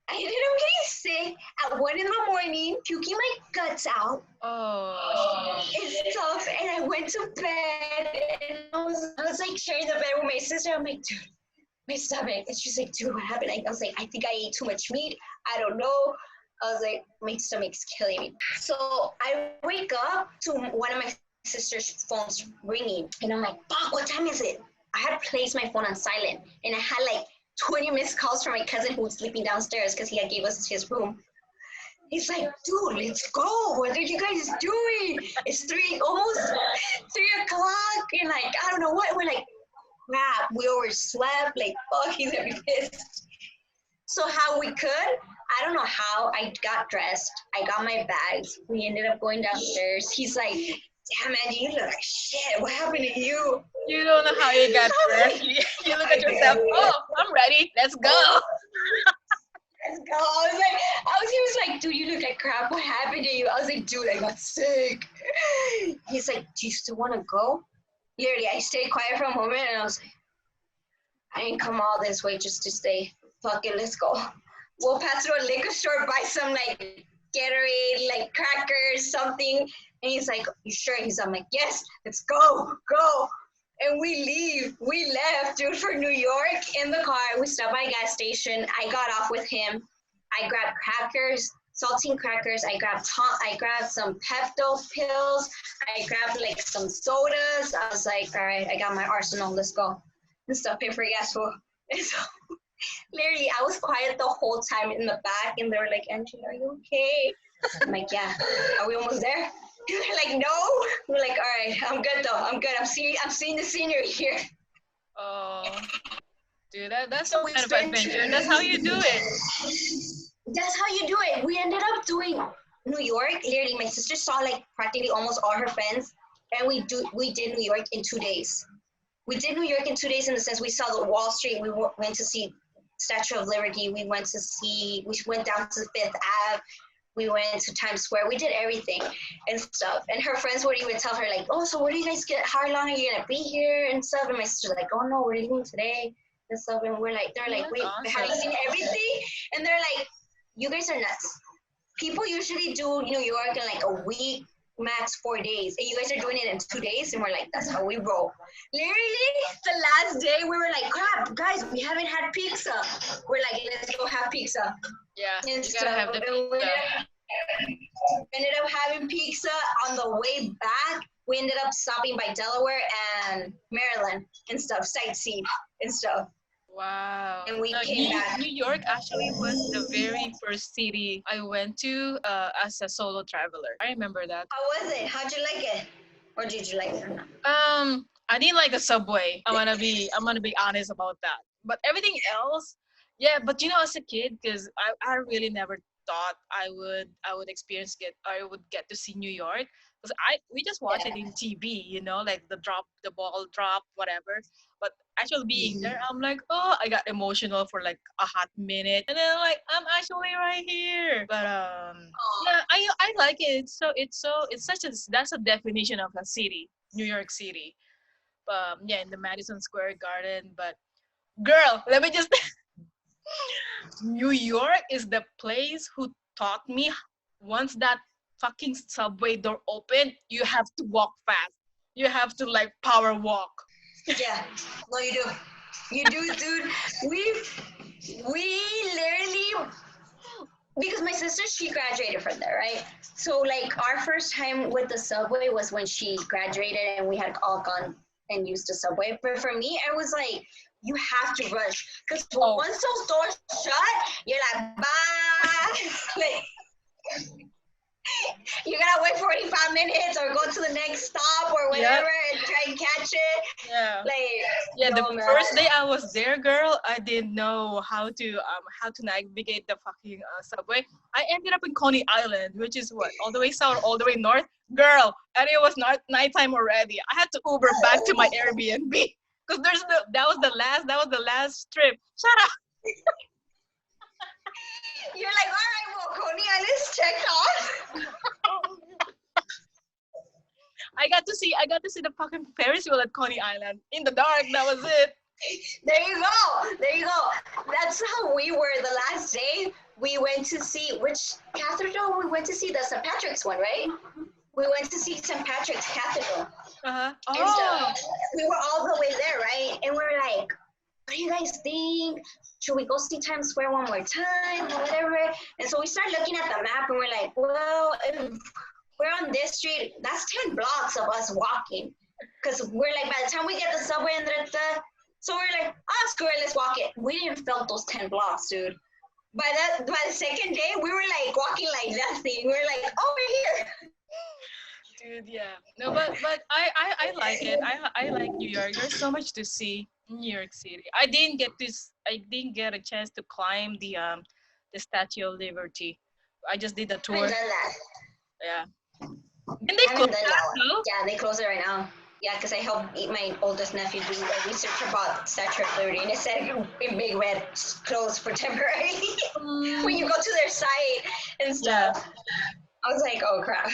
I ended up getting sick at 1 in the morning, puking my guts out. Oh. And stuff. And I went to bed, and I was like sharing the bed with my sister. I'm like, dude, my stomach. And she's like, dude, what happened? I was like, I think I ate too much meat. I don't know. I was like, my stomach's killing me. So I wake up to one of my sister's phones ringing, and I'm like, fuck, what time is it? I had placed my phone on silent, and I had like 20 missed calls from my cousin who was sleeping downstairs because he had gave us his room. He's like, dude, let's go. What are you guys doing? It's almost 3 o'clock, and like, I don't know what. We're like, crap, we overslept. Like, fuck, he's gonna be pissed. So how we could, I don't know how, I got dressed. I got my bags. We ended up going downstairs. He's like, damn, Angie, you look like shit. What happened to you? You don't know how you got dressed. You look at yourself, oh, I'm ready. Let's go. Let's go. He was like, dude, you look like crap. What happened to you? I was like, dude, I got sick. He's like, do you still want to go? Literally, I stayed quiet for a moment, and I was like, I didn't come all this way just to stay. Fuck it, let's go. We'll pass through a liquor store, buy some like Gatorade, like crackers, something. And he's like, you sure? I'm like, yes, let's go. And we leave. We left, dude, for New York in the car. We stopped by a gas station. I got off with him. I grabbed crackers, saltine crackers. I grabbed some Pepto pills. I grabbed like some sodas. I was like, all right, I got my arsenal. Let's go. And stuff, pay for gas food. And so literally, I was quiet the whole time in the back, and they were like, Angie, are you okay? I'm like, yeah. Are we almost there? And they're like, no. We're like, all right, I'm good though. I'm good. I'm seeing the scenery here. Oh, dude, that's some kind of adventure. That's how you do it. That's how you do it. We ended up doing New York. Literally, my sister saw like practically almost all her friends, and we did New York in 2 days. We did New York in 2 days in the sense we saw the Wall Street. We went to see Statue of Liberty. We went down to Fifth Ave. We went to Times Square. We did everything and stuff. And her friends would even tell her like, oh, so where do you guys how long are you gonna be here and stuff? And my sister's like, oh no, we're leaving today and stuff. And they're like, wait, awesome. Have you seen everything? And they're like, you guys are nuts. People usually do New York in like a week, max 4 days. And you guys are doing it in 2 days? And we're like, that's how we roll. Literally, the last day, we were like, crap, guys, we haven't had pizza. We're like, let's go have pizza. Yeah, and you gotta have the pizza. We ended up having pizza. On the way back, we ended up stopping by Delaware and Maryland and stuff, sightseeing and stuff. Wow. And we came back. New York actually was the very first city I went to as a solo traveler. I remember that. How was it? How'd you like it? Or did you like it or not? I didn't like the subway. I'm gonna be honest about that. But everything else, yeah. But as a kid, because I really never thought I would get to see New York. Because we just watch it Yeah. in TV, like the ball drop, whatever. But actually being there, I'm like, oh, I got emotional for like a hot minute, and then like I'm actually right here. But yeah, I like it. It's such a that's a definition of a city, New York City. Yeah, in the Madison Square Garden. But girl, let me just New York is the place who taught me once that fucking subway door opened, you have to walk fast. You have to like power walk. Yeah. No, you do. You do, dude. We literally, because my sister, she graduated from there, right? So like our first time with the subway was when she graduated and we had all gone and used the subway. But for me, I was like, you have to rush because Oh, once those doors shut, you're like, bye. Like you gotta wait 45 minutes or go to the next stop or yeah, whatever and try and catch it. yeah. Like, Yeah, the yo, man. first day I was there, girl, I didn't know how to navigate the fucking subway. I ended up in Coney Island, which is what, all the way south, all the way north, girl, and it was not nighttime already. I had to Uber back to my Airbnb because that was the last trip. Shut up! You're like, all right, well, Coney Island's checked off. I got to see the fucking Ferris wheel at Coney Island in the dark. That was it. There you go. There you go. That's how we were the last day. We went to see which cathedral we went to see, the St. Patrick's one, right? We went to see St. Patrick's Cathedral. Uh-huh. And Oh, so we were all the way there, right? And we're like, what do you guys think? Should we go see Times Square one more time or whatever? And so we start looking at the map and we're like, well, if we're on this street, that's 10 blocks of us walking. Because we're like, by the time we get the subway and so we're like, oh, screw it, let's walk it. We didn't felt those 10 blocks, dude. By the second day, we were like walking like nothing. We were like, oh, we're here. dude, yeah. No, but I like it. I like New York. There's so much to see in New York City. I didn't get a chance to climb the Statue of Liberty. I just did the I tour. haven't done that. Yeah. Didn't they I close haven't done that? that one. No? Yeah, they close it right now. Yeah, because I helped my oldest nephew do a research about Statue of Liberty, and it said in big red, closed for temporarily. When you go to their site and Yeah. stuff. I was like, oh crap.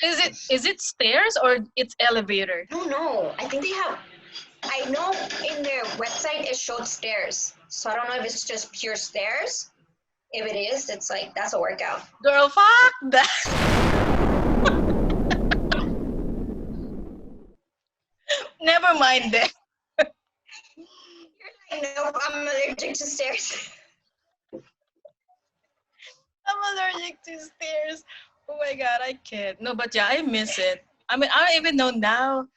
Is it stairs or it's elevator? I don't know. I think they have. I know in their website it showed stairs, so I don't know if it's just pure stairs. If it is, it's like that's a workout. Girl, fuck that. Never mind that. You're like, nope, I'm allergic to stairs. I'm allergic to stairs. Oh my god, I can't. No, but yeah, I miss it. I mean, I don't even know now.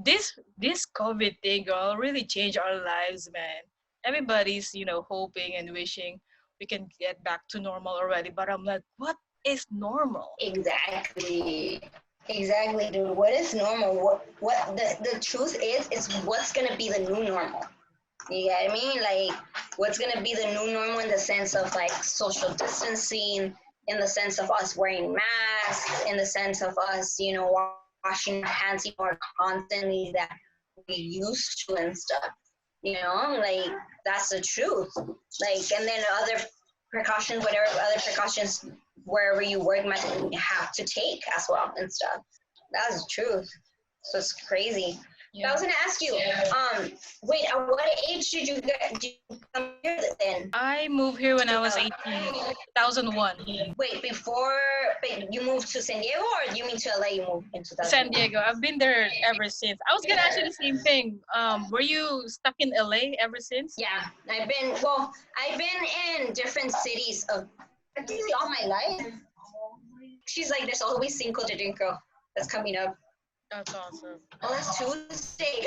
This COVID thing, girl, really changed our lives, man. Everybody's, hoping and wishing we can get back to normal already. But I'm like, what is normal? Exactly. Exactly, dude. What is normal? What the truth is what's gonna be the new normal. You get what I mean? Like, what's gonna be the new normal in the sense of like social distancing, in the sense of us wearing masks, in the sense of us, washing our hands more constantly that we used to and stuff. Like that's the truth. Like, and then other precautions, whatever other precautions wherever you work might have to take as well and stuff. That's the truth. So it's crazy. I was gonna ask you, wait, at what age did you come here then? I moved here when I was 18, 2001. Wait, but you moved to San Diego or you mean to LA you moved in 2000? San Diego. I've been there ever since. I was gonna ask you the same thing. Were you stuck in LA ever since? Yeah, I've been in different cities of practically all my life. She's like, there's always Cinco de Dinko that's coming up. That's awesome. Oh, that's Tuesday.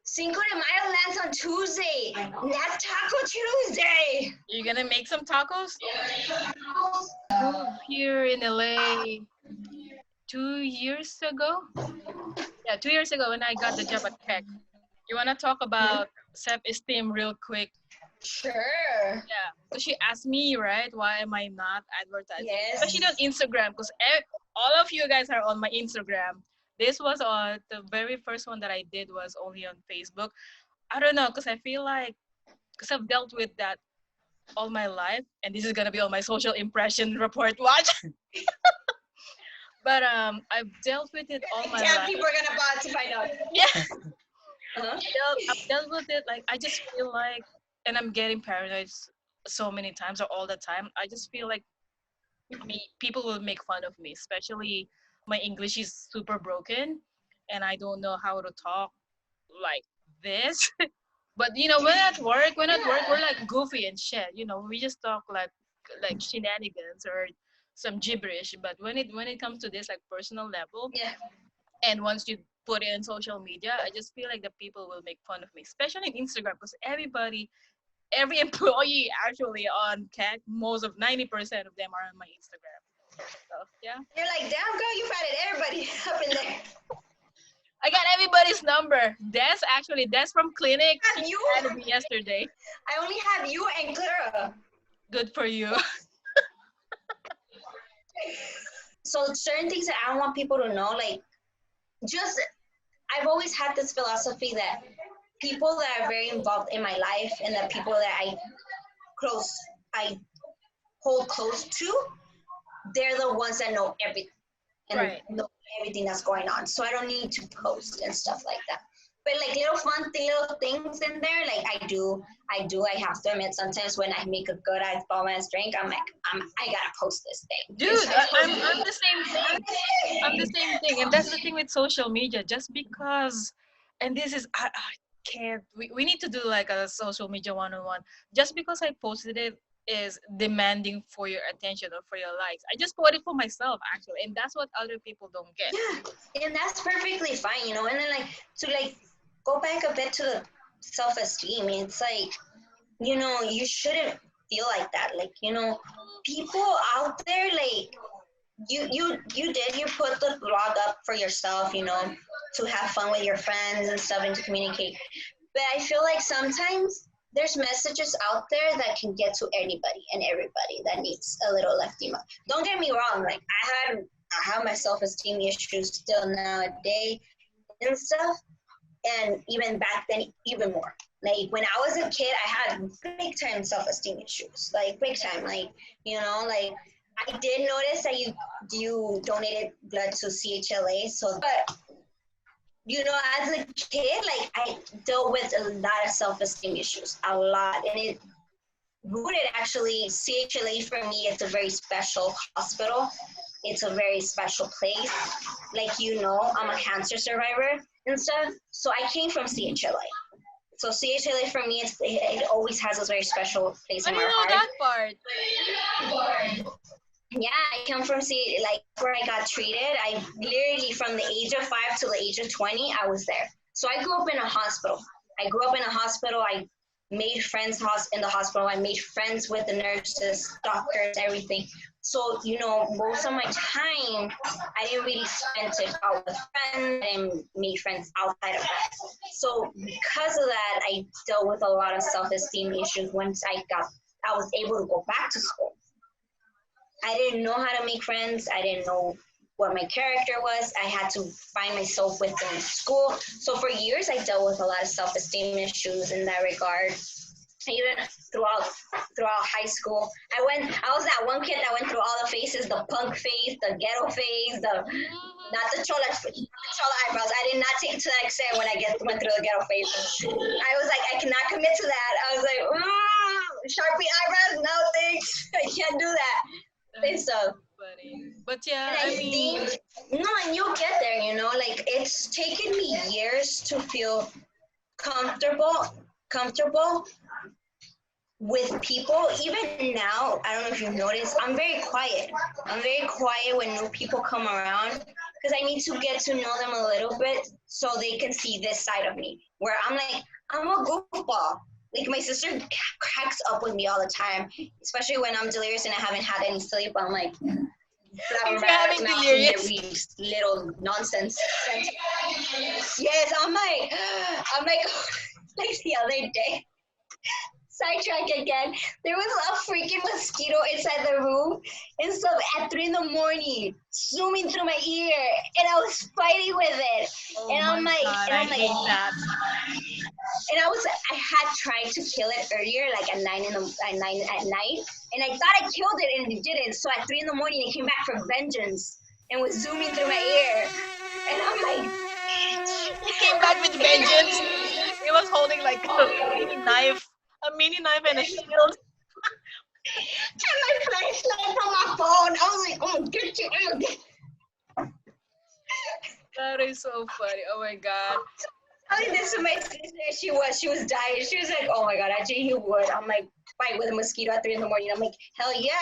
Cinco de Mayo lands on Tuesday. That's Taco Tuesday. You gonna make some tacos? Moved here in LA 2 years ago. Yeah, 2 years ago when I got the job at Keck. You wanna talk about self-esteem real quick? Sure. Yeah, so she asked me, right, why am I not advertising? Yes. Especially on Instagram, because all of you guys are on my Instagram. This was on the very first one that I did was only on Facebook. I don't know, because I feel like, because I've dealt with that all my life, and this is gonna be on my social impression report watch. But I've dealt with it all my Damn, life. people are gonna about to find out. Yeah, Uh-huh. I've dealt with it. Like I just feel like, and I'm getting paranoid so many times or all the time. I just feel like people will make fun of me, especially my English is super broken, and I don't know how to talk like this. But when at work, we're like goofy and shit. We just talk like shenanigans or some gibberish. But when it comes to this like personal level, Yeah. and once you put it in social media, I just feel like the people will make fun of me, especially in Instagram, because every employee actually on CAC, most of 90% of them are on my Instagram. So yeah, You're like, damn girl, you found everybody up in there. I got everybody's number. Des from clinic Have you? added me yesterday. I only have you and Clara. Good for you. So certain things that I don't want people to know, like just I've always had this philosophy that people that are very involved in my life and the people that I hold close to, they're the ones that know everything and Right. know everything that's going on. So I don't need to post and stuff like that. But like little things in there, like I do. I have to admit sometimes when I make a good ass bomb ass drink, I'm like, I gotta post this thing. Dude, I'm the same thing. I'm the same thing. And that's the thing with social media. Just because, and this is, I can't, we need to do like a social media one-on-one. Just because I posted it is demanding for your attention or for your likes. I just put it for myself, actually. And that's what other people don't get. Yeah, and that's perfectly fine, you know. And then to go back a bit to the self-esteem. It's like, you shouldn't feel like that. Like, people out there, like you put the blog up for yourself, to have fun with your friends and stuff and to communicate. But I feel like sometimes there's messages out there that can get to anybody and everybody that needs a little lefty. Don't get me wrong, like I have my self-esteem issues still nowadays and stuff. And even back then, even more. Like when I was a kid, I had big time self-esteem issues, like big time. Like, like I did notice that you donated blood to CHLA. So, but as a kid, like I dealt with a lot of self-esteem issues, a lot, and it rooted actually. CHLA for me, it's a very special hospital. It's a very special place. Like, I'm a cancer survivor and stuff. So I came from CHLA. So CHLA for me, it always has a very special place in my heart. I know that part. Yeah, I come from where I got treated. I literally from the age of 5 to the age of 20, I was there. So I grew up in a hospital. I made friends in the hospital. I made friends with the nurses, doctors, everything. So, most of my time, I didn't really spend it out with friends and made friends outside of that. So because of that, I dealt with a lot of self-esteem issues once I was able to go back to school. I didn't know how to make friends. I didn't know what my character was. I had to find myself within school. So for years, I dealt with a lot of self-esteem issues in that regard. Even throughout high school, I was that one kid that went through all the phases: the punk phase, the ghetto phase, not the chola eyebrows. I did not take to that extent when I went through the ghetto phase. I was like, I cannot commit to that. I was like, Sharpie eyebrows, no thanks. I can't do that. So, funny. But yeah, and I think, and you'll get there, like it's taken me years to feel comfortable with people. Even now, I don't know if you've noticed, I'm very quiet. When new people come around because I need to get to know them a little bit so they can see this side of me where I'm like, I'm a goofball. Like my sister cracks up with me all the time, especially when I'm delirious and I haven't had any sleep. I'm like, flower You're having mouth in delirious. every little nonsense. Yes, I'm like, like the other day. Sidetrack again. There was a freaking mosquito inside the room, and so at 3 in the morning, zooming through my ear, and I was fighting with it. Oh And my I'm like, God, I hate that. and I had tried to kill it earlier, like at 9 at night, and I thought I killed it, and it didn't. So at 3 in the morning, it came back for vengeance and was zooming through my ear, and I'm like, He came back with vengeance. He was holding like a mini knife and a shield. and my flashlight from my phone. I was like, I'm gonna get you. I'm gonna get you. That is so funny. Oh my God. Telling this to my sister, she was dying. She was like, "Oh my God, actually, you would." I'm like, fight with a mosquito at 3 in the morning. I'm like, hell yeah.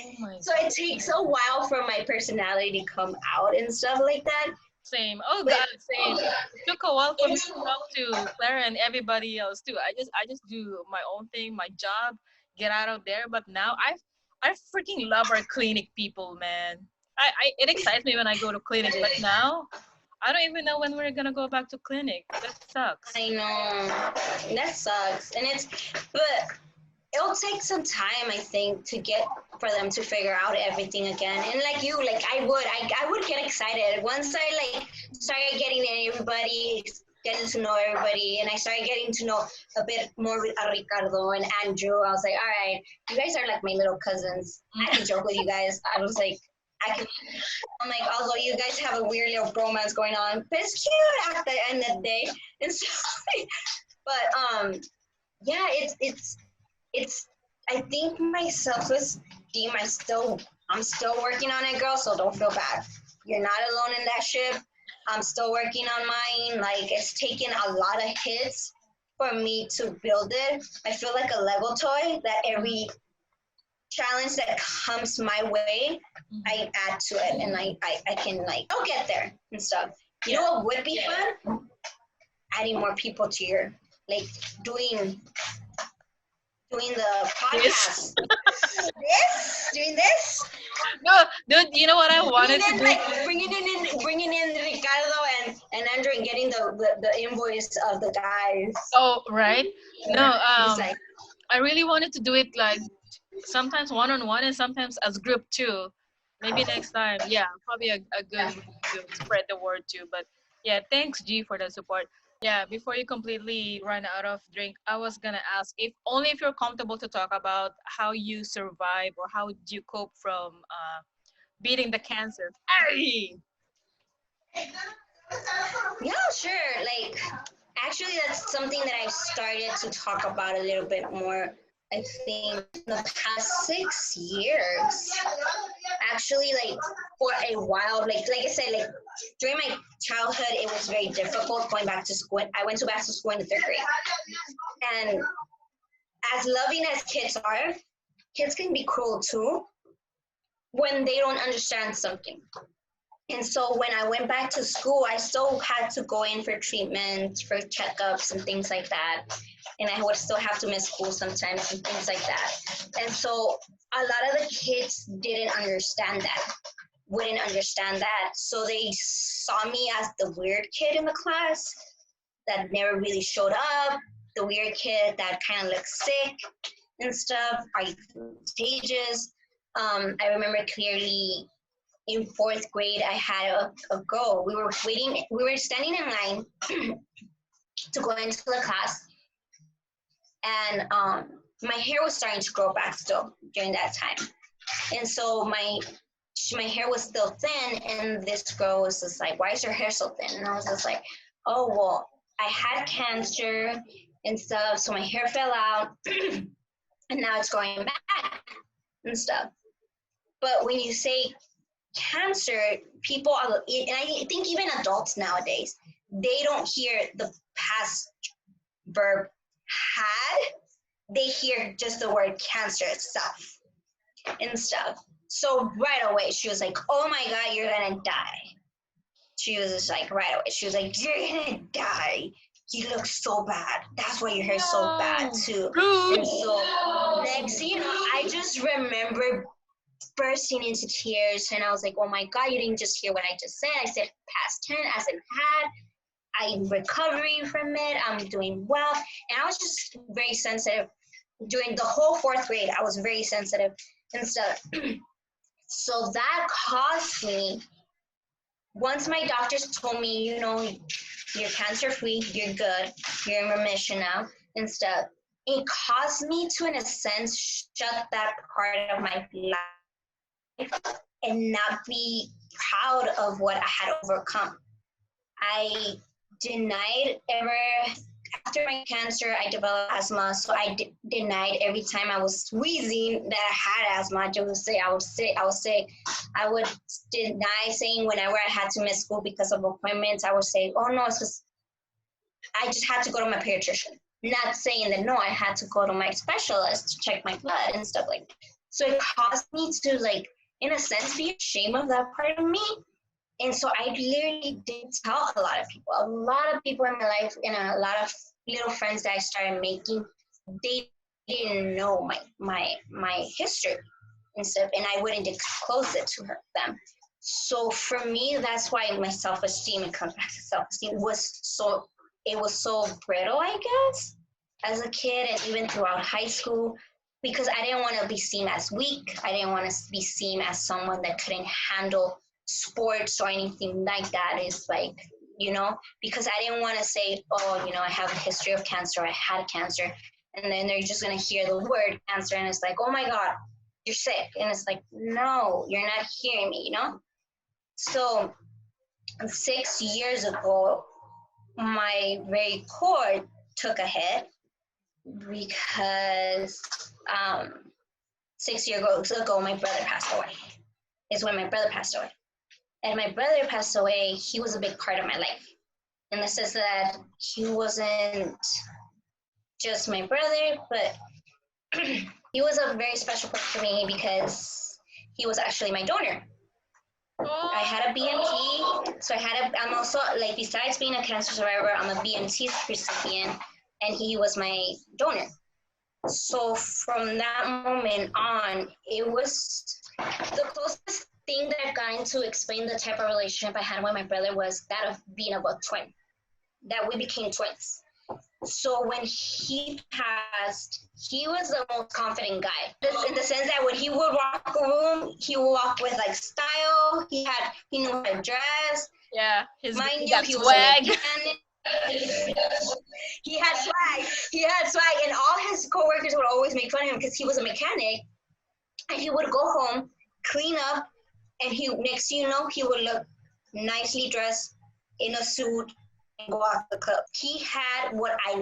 Oh my So it takes a while for my personality to come out and stuff like that. Same. Oh God, same. It took a while for me to talk to Clara and everybody else too. I just do my own thing, my job, get out of there. But now I freaking love our clinic people, man. It excites me when I go to clinic, but now I don't even know when we're gonna go back to clinic. That sucks. I know that sucks, but it'll take some time, I think, to get for them to figure out everything again. And like you, like I would get excited once I like started getting everybody, getting to know everybody, and I started getting to know a bit more with Ricardo and Andrew. I was like, all right, you guys are like my little cousins. I can joke with you guys. I was like, I'm like, although you guys have a weird little bromance going on, but it's cute at the end of the day. And so, but yeah, it's I think my self-esteem, I'm still working on it, girl, so don't feel bad. You're not alone in that ship. I'm still working on mine. Like, it's taken a lot of hits for me to build it. I feel like a Lego toy that every challenge that comes my way, I add to it, and I can, like, I'll get there and stuff. You know what would be fun? Adding more people to your, like, doing the podcast. Doing this. No, dude, you know what I wanted to do? Like bringing in Ricardo and Andrew and getting the invoice of the guys. Oh, right. No, Like, I really wanted to do it like sometimes one-on-one and sometimes as group too. Maybe next time. Yeah, probably a good way to spread the word too. But yeah, thanks G for the support. Yeah, before you completely run out of drink, I was gonna ask if only if you're comfortable to talk about how you survive or how do you cope from beating the cancer. Hey! yeah, sure. Like, actually, that's something that I've started to talk about a little bit more. I think in the past 6 years, actually, like for a while, like I said, like during my childhood, it was very difficult going back to school. I went back to school in the 3rd grade, and as loving as kids are, kids can be cruel too when they don't understand something. And so when I went back to school, I still had to go in for treatment, for checkups and things like that. And I would still have to miss school sometimes and things like that. And so a lot of the kids didn't understand that, wouldn't understand that. So they saw me as the weird kid in the class that never really showed up, the weird kid that kind of looked sick and stuff, like stages. I remember clearly in 4th grade, I had a goal. We were standing in line to go into the class, and my hair was starting to grow back still during that time. And so my hair was still thin, and this girl was just like, why is your hair so thin? And I was just like, oh, well, I had cancer and stuff, so my hair fell out, and now it's growing back and stuff. But when you say cancer, people are, and I think even adults nowadays, they don't hear the past verb had, they hear just the word cancer itself and stuff. So right away, she was like, oh my God, you're gonna die. She was just like, right away, she was like, you're gonna die. You look so bad. That's why your hair's so bad too. And so next, I just remember bursting into tears. And I was like, oh my God, you didn't just hear what I just said. I said past 10 as in had. I'm recovering from it. I'm doing well. And I was just very sensitive. During the whole fourth grade, I was very sensitive and stuff. So that caused me, once my doctors told me, you know, you're cancer free, you're good, you're in remission now and stuff, it caused me to, in a sense, shut that part of my life and not be proud of what I had overcome. I denied ever, after my cancer, I developed asthma. So I denied every time I was wheezing that I had asthma. I would say I was sick. I would deny saying whenever I had to miss school because of appointments, I would say, oh no, it's just, I just had to go to my pediatrician. Not saying that, no, I had to go to my specialist to check my blood and stuff like that. So it caused me to, like, in a sense, be ashamed of that part of me. And so I literally didn't tell a lot of people. A lot of people in my life and a lot of little friends that I started making, they didn't know my history and stuff, and I wouldn't disclose it to them. So for me, that's why my self-esteem, it comes back to self-esteem, was so brittle, I guess, as a kid and even throughout high school, because I didn't want to be seen as weak. I didn't want to be seen as someone that couldn't handle sports or anything like that. Is like, you know, because I didn't want to say, oh, you know, I have a history of cancer, I had cancer, and then they're just going to hear the word cancer and it's like, oh my God, you're sick. And it's like, no, you're not hearing me, you know? So 6 years ago, my very core took a hit because 6 years ago, my brother passed away. Is when my brother passed away. And my brother passed away, he was a big part of my life. In the sense that he wasn't just my brother, but he was a very special person for me because he was actually my donor. I had a BMT, so I'm also, like, besides being a cancer survivor, I'm a BMT recipient, and he was my donor. So from that moment on, it was the closest thing that I've gotten to explain the type of relationship I had with my brother was that of being a twin, that we became twins. So when he passed, he was the most confident guy, in the sense that when he would walk a room, he would walk with, like, style. He knew how to dress. Yeah, he swag. Was a mechanic. He had swag, and all his coworkers would always make fun of him because he was a mechanic, and he would go home, clean up, and next thing you know, he would look nicely dressed in a suit and go out to the club. He had what I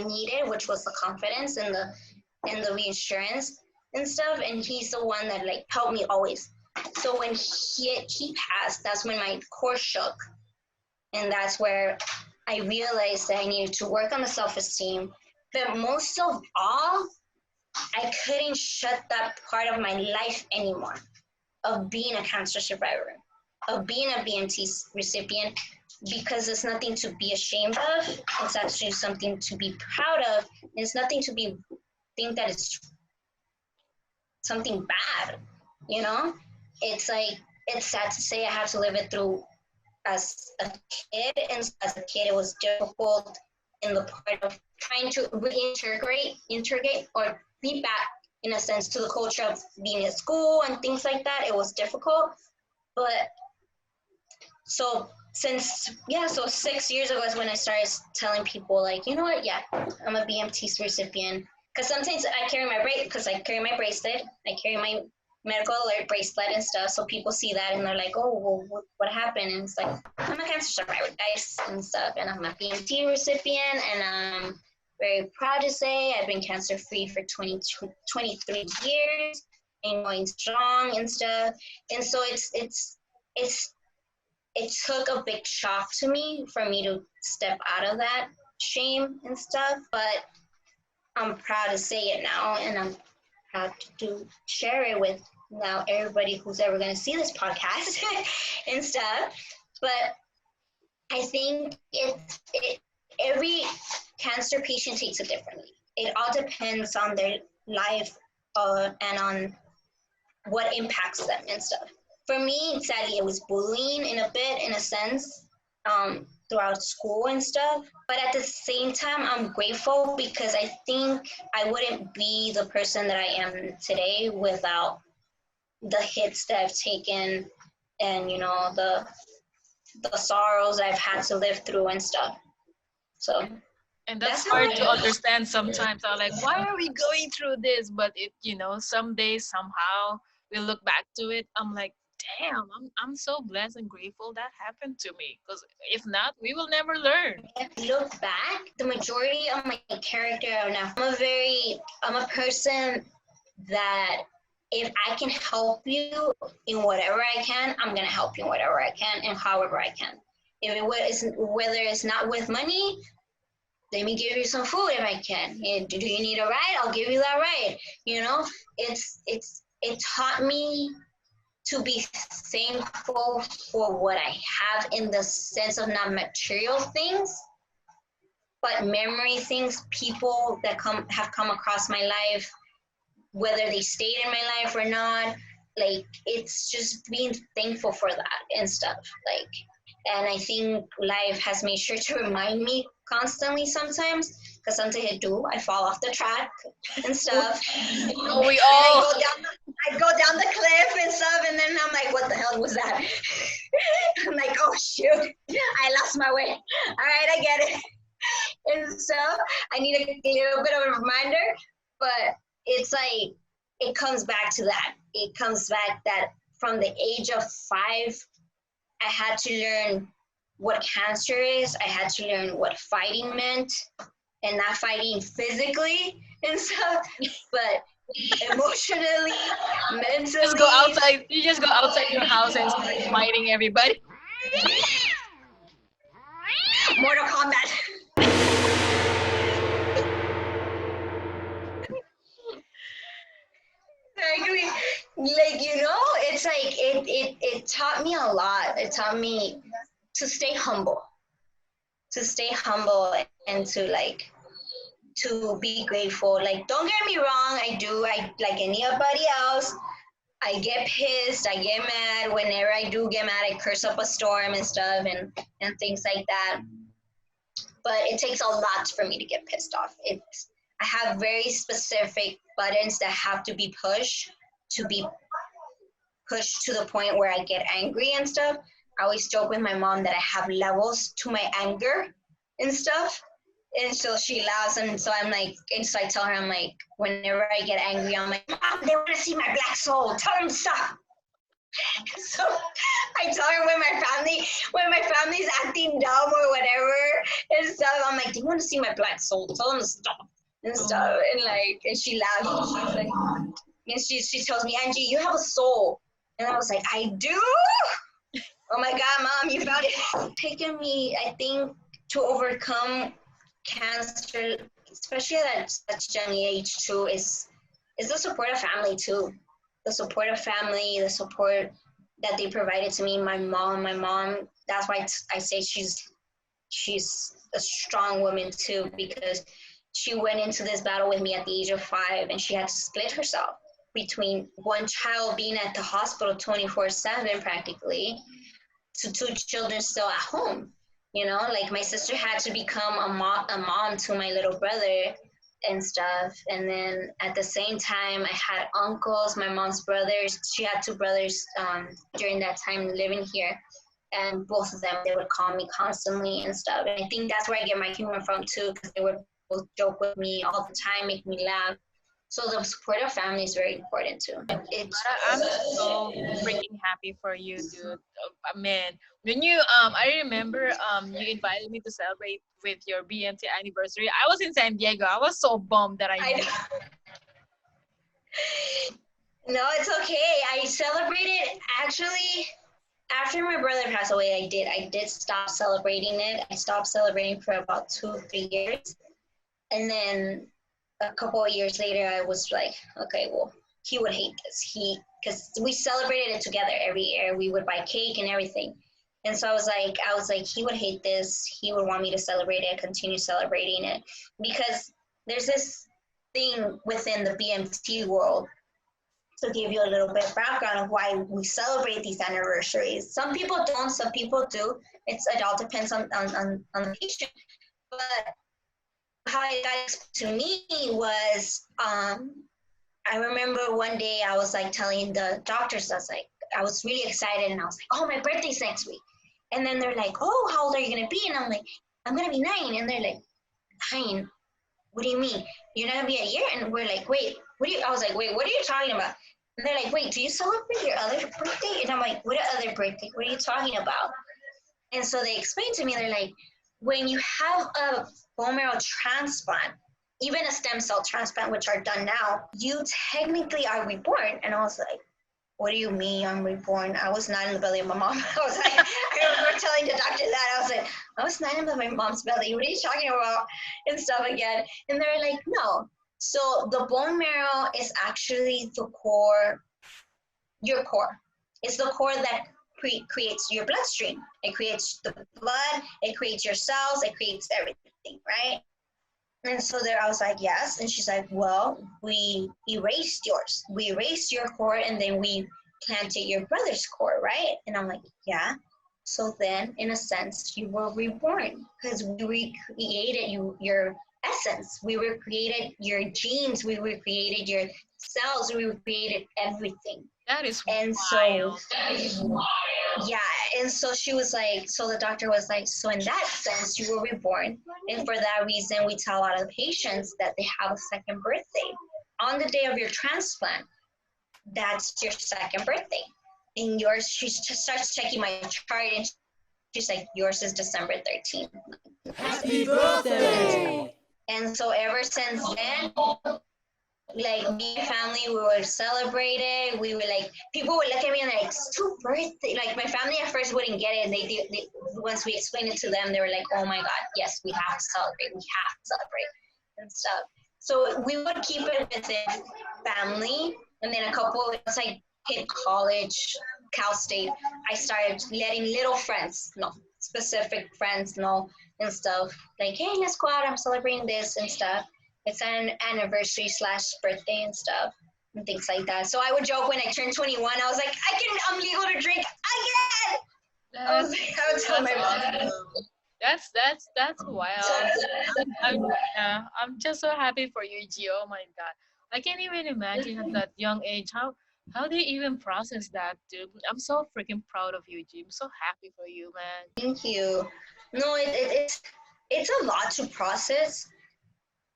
needed, which was the confidence and the reassurance and stuff, and he's the one that, like, helped me always. So when he passed, that's when my core shook, and that's where I realized that I needed to work on the self-esteem. But most of all, I couldn't shut that part of my life anymore, of being a cancer survivor, of being a BMT recipient, because it's nothing to be ashamed of. It's actually something to be proud of. It's nothing to think that it's something bad, you know? It's like, it's sad to say I have to live it through as a kid, and as a kid it was difficult in the part of trying to reintegrate or be back, in a sense, to the culture of being in school and things like that. It was difficult. But so 6 years ago is when I started telling people, like, you know what, yeah, I'm a BMT recipient. Because sometimes I carry my bracelet, I carry my medical alert bracelet and stuff, so people see that and they're like, oh, well, what happened? And it's like, I'm a cancer survivor, guys, and stuff, and I'm a BMT recipient, and I'm very proud to say I've been cancer free for 23 years and going strong and stuff. And so it took a big shock to me for me to step out of that shame and stuff, but I'm proud to say it now, and I'm proud to share it with now everybody who's ever going to see this podcast and stuff. But I think every cancer patient takes it differently. It all depends on their life and on what impacts them and stuff. For me, sadly, it was bullying in a sense, throughout school and stuff. But at the same time, I'm grateful because I think I wouldn't be the person that I am today without the hits that I've taken and, you know, the sorrows I've had to live through and stuff. So And that's that's how hard to I understand sometimes. I'm like, why are we going through this? But it, some days somehow we look back to it. I'm like, damn, I'm so blessed and grateful that happened to me. Because if not, we will never learn. look back, the majority of my character now, I'm a person that if I can help you in whatever I can, I'm gonna help you in whatever I can and however I can. If it was whether it's not with money, let me give you some food if I can. Do you need a ride? I'll give you that ride. You know, it taught me to be thankful for what I have in the sense of not material things, but memory things, people that have come across my life, whether they stayed in my life or not. Like, it's just being thankful for that and stuff. Like, and I think life has made sure to remind me constantly sometimes, because sometimes I fall off the track and stuff. Oh, we all. I go down the cliff and stuff, and then I'm like, what the hell was that? I'm like, oh shoot, I lost my way. All right, I get it. And so I need a little bit of a reminder, but it's like, it comes back to that. It comes back that from the age of 5, I had to learn what cancer is. I had to learn what fighting meant, and not fighting physically and stuff, but emotionally, mentally. Just go outside. You just go outside your house and start fighting everybody. Mortal Kombat. Like, you know, it's like it taught me a lot. It taught me to stay humble, and to be grateful. Like, don't get me wrong, I like anybody else, I get pissed, I get mad. Whenever I do get mad, I curse up a storm and stuff and things like that. But it takes a lot for me to get pissed off. I have very specific buttons that have to be pushed to the point where I get angry and stuff. I always joke with my mom that I have levels to my anger and stuff. And so she laughs, and so I'm like, and so I tell her, I'm like, whenever I get angry, I'm like, Mom, they want to see my black soul. Tell them to stop. So I tell her when my family's acting dumb or whatever and stuff, I'm like, do you want to see my black soul? Tell them to stop and stuff. And she laughs, and she's like, and she tells me, Angie, you have a soul. And I was like, I do? Oh my God, Mom, you found it. It's taken me, I think, to overcome cancer, especially at such a young age too, is the support of family too. The support of family, the support that they provided to me. My mom, that's why I say she's a strong woman too, because she went into this battle with me at the age of 5, and she had to split herself between one child being at the hospital 24/7 practically, to 2 children still at home. You know, like my sister had to become a mom to my little brother and stuff. And then at the same time, I had uncles, my mom's brothers. She had 2 brothers during that time living here. And both of them, they would call me constantly and stuff. And I think that's where I get my humor from too, because they would both joke with me all the time, make me laugh. So the support of family is very important too. I'm so freaking happy for you, dude. Man, when you I remember you invited me to celebrate with your BMT anniversary. I was in San Diego. I was so bummed that I missed. No, it's okay. I celebrated actually after my brother passed away. I did stop celebrating it. I stopped celebrating for about 2-3 years, and then a couple of years later, I was like, okay, well, he would hate this. Because we celebrated it together every year. We would buy cake and everything. And so I was like, he would hate this. He would want me to celebrate it, continue celebrating it. Because there's this thing within the BMT world to give you a little bit of background of why we celebrate these anniversaries. Some people don't, some people do. It all depends on the patient. But how it got explained to me was, I remember one day I was like telling the doctors, I was really excited and I was like, oh, my birthday's next week. And then they're like, oh, how old are you going to be? And I'm like, I'm going to be 9. And they're like, 9? What do you mean? You're not going to be a year? And we're like, wait, I was like, wait, what are you talking about? And they're like, wait, do you celebrate your other birthday? And I'm like, what other birthday? What are you talking about? And so they explained to me, they're like, when you have a bone marrow transplant, even a stem cell transplant, which are done now, you technically are reborn. And I was like, what do you mean I'm reborn? I was 9 in the belly of my mom. I was like, I remember telling the doctor that. I was like, I was 9 in my mom's belly. What are you talking about? And stuff again. And they're like, no. So the bone marrow is actually the core, your core. It's the core that creates your bloodstream. It creates the blood, it creates your cells, it creates everything, right? And so there I was like, yes. And she's like, well, we erased yours. We erased your core and then we planted your brother's core, right? And I'm like, yeah. So then, in a sense, you were reborn because we recreated your essence. We recreated your genes. We recreated your cells. We recreated everything. That is and wild. so yeah, and so she was like, so the doctor was like, so in that sense you were reborn, and for that reason we tell a lot of the patients that they have a second birthday on the day of your transplant. That's your second birthday. And yours, she just starts checking my chart and she's like, yours is December 13th. Happy birthday! And so ever since then, like me and family, we would celebrate it. We would like, people would look at me and like, it's 2 birthday. Like my family at first wouldn't get it. And they once we explained it to them, they were like, oh my God, yes, we have to celebrate. We have to celebrate and stuff. So we would keep it within family. And then once I hit college, Cal State, I started letting little friends know, specific friends know and stuff. Like, hey, let's go out. I'm celebrating this and stuff. It's an anniversary / birthday and stuff and things like that. So I would joke when I turned 21, I was like, I'm legal to drink again. I would tell my mom. That's wild. I'm just so happy for you, G. Oh my God, I can't even imagine at that young age how they even process that, dude. I'm so freaking proud of you, G. I'm so happy for you, man. Thank you. No, it's a lot to process,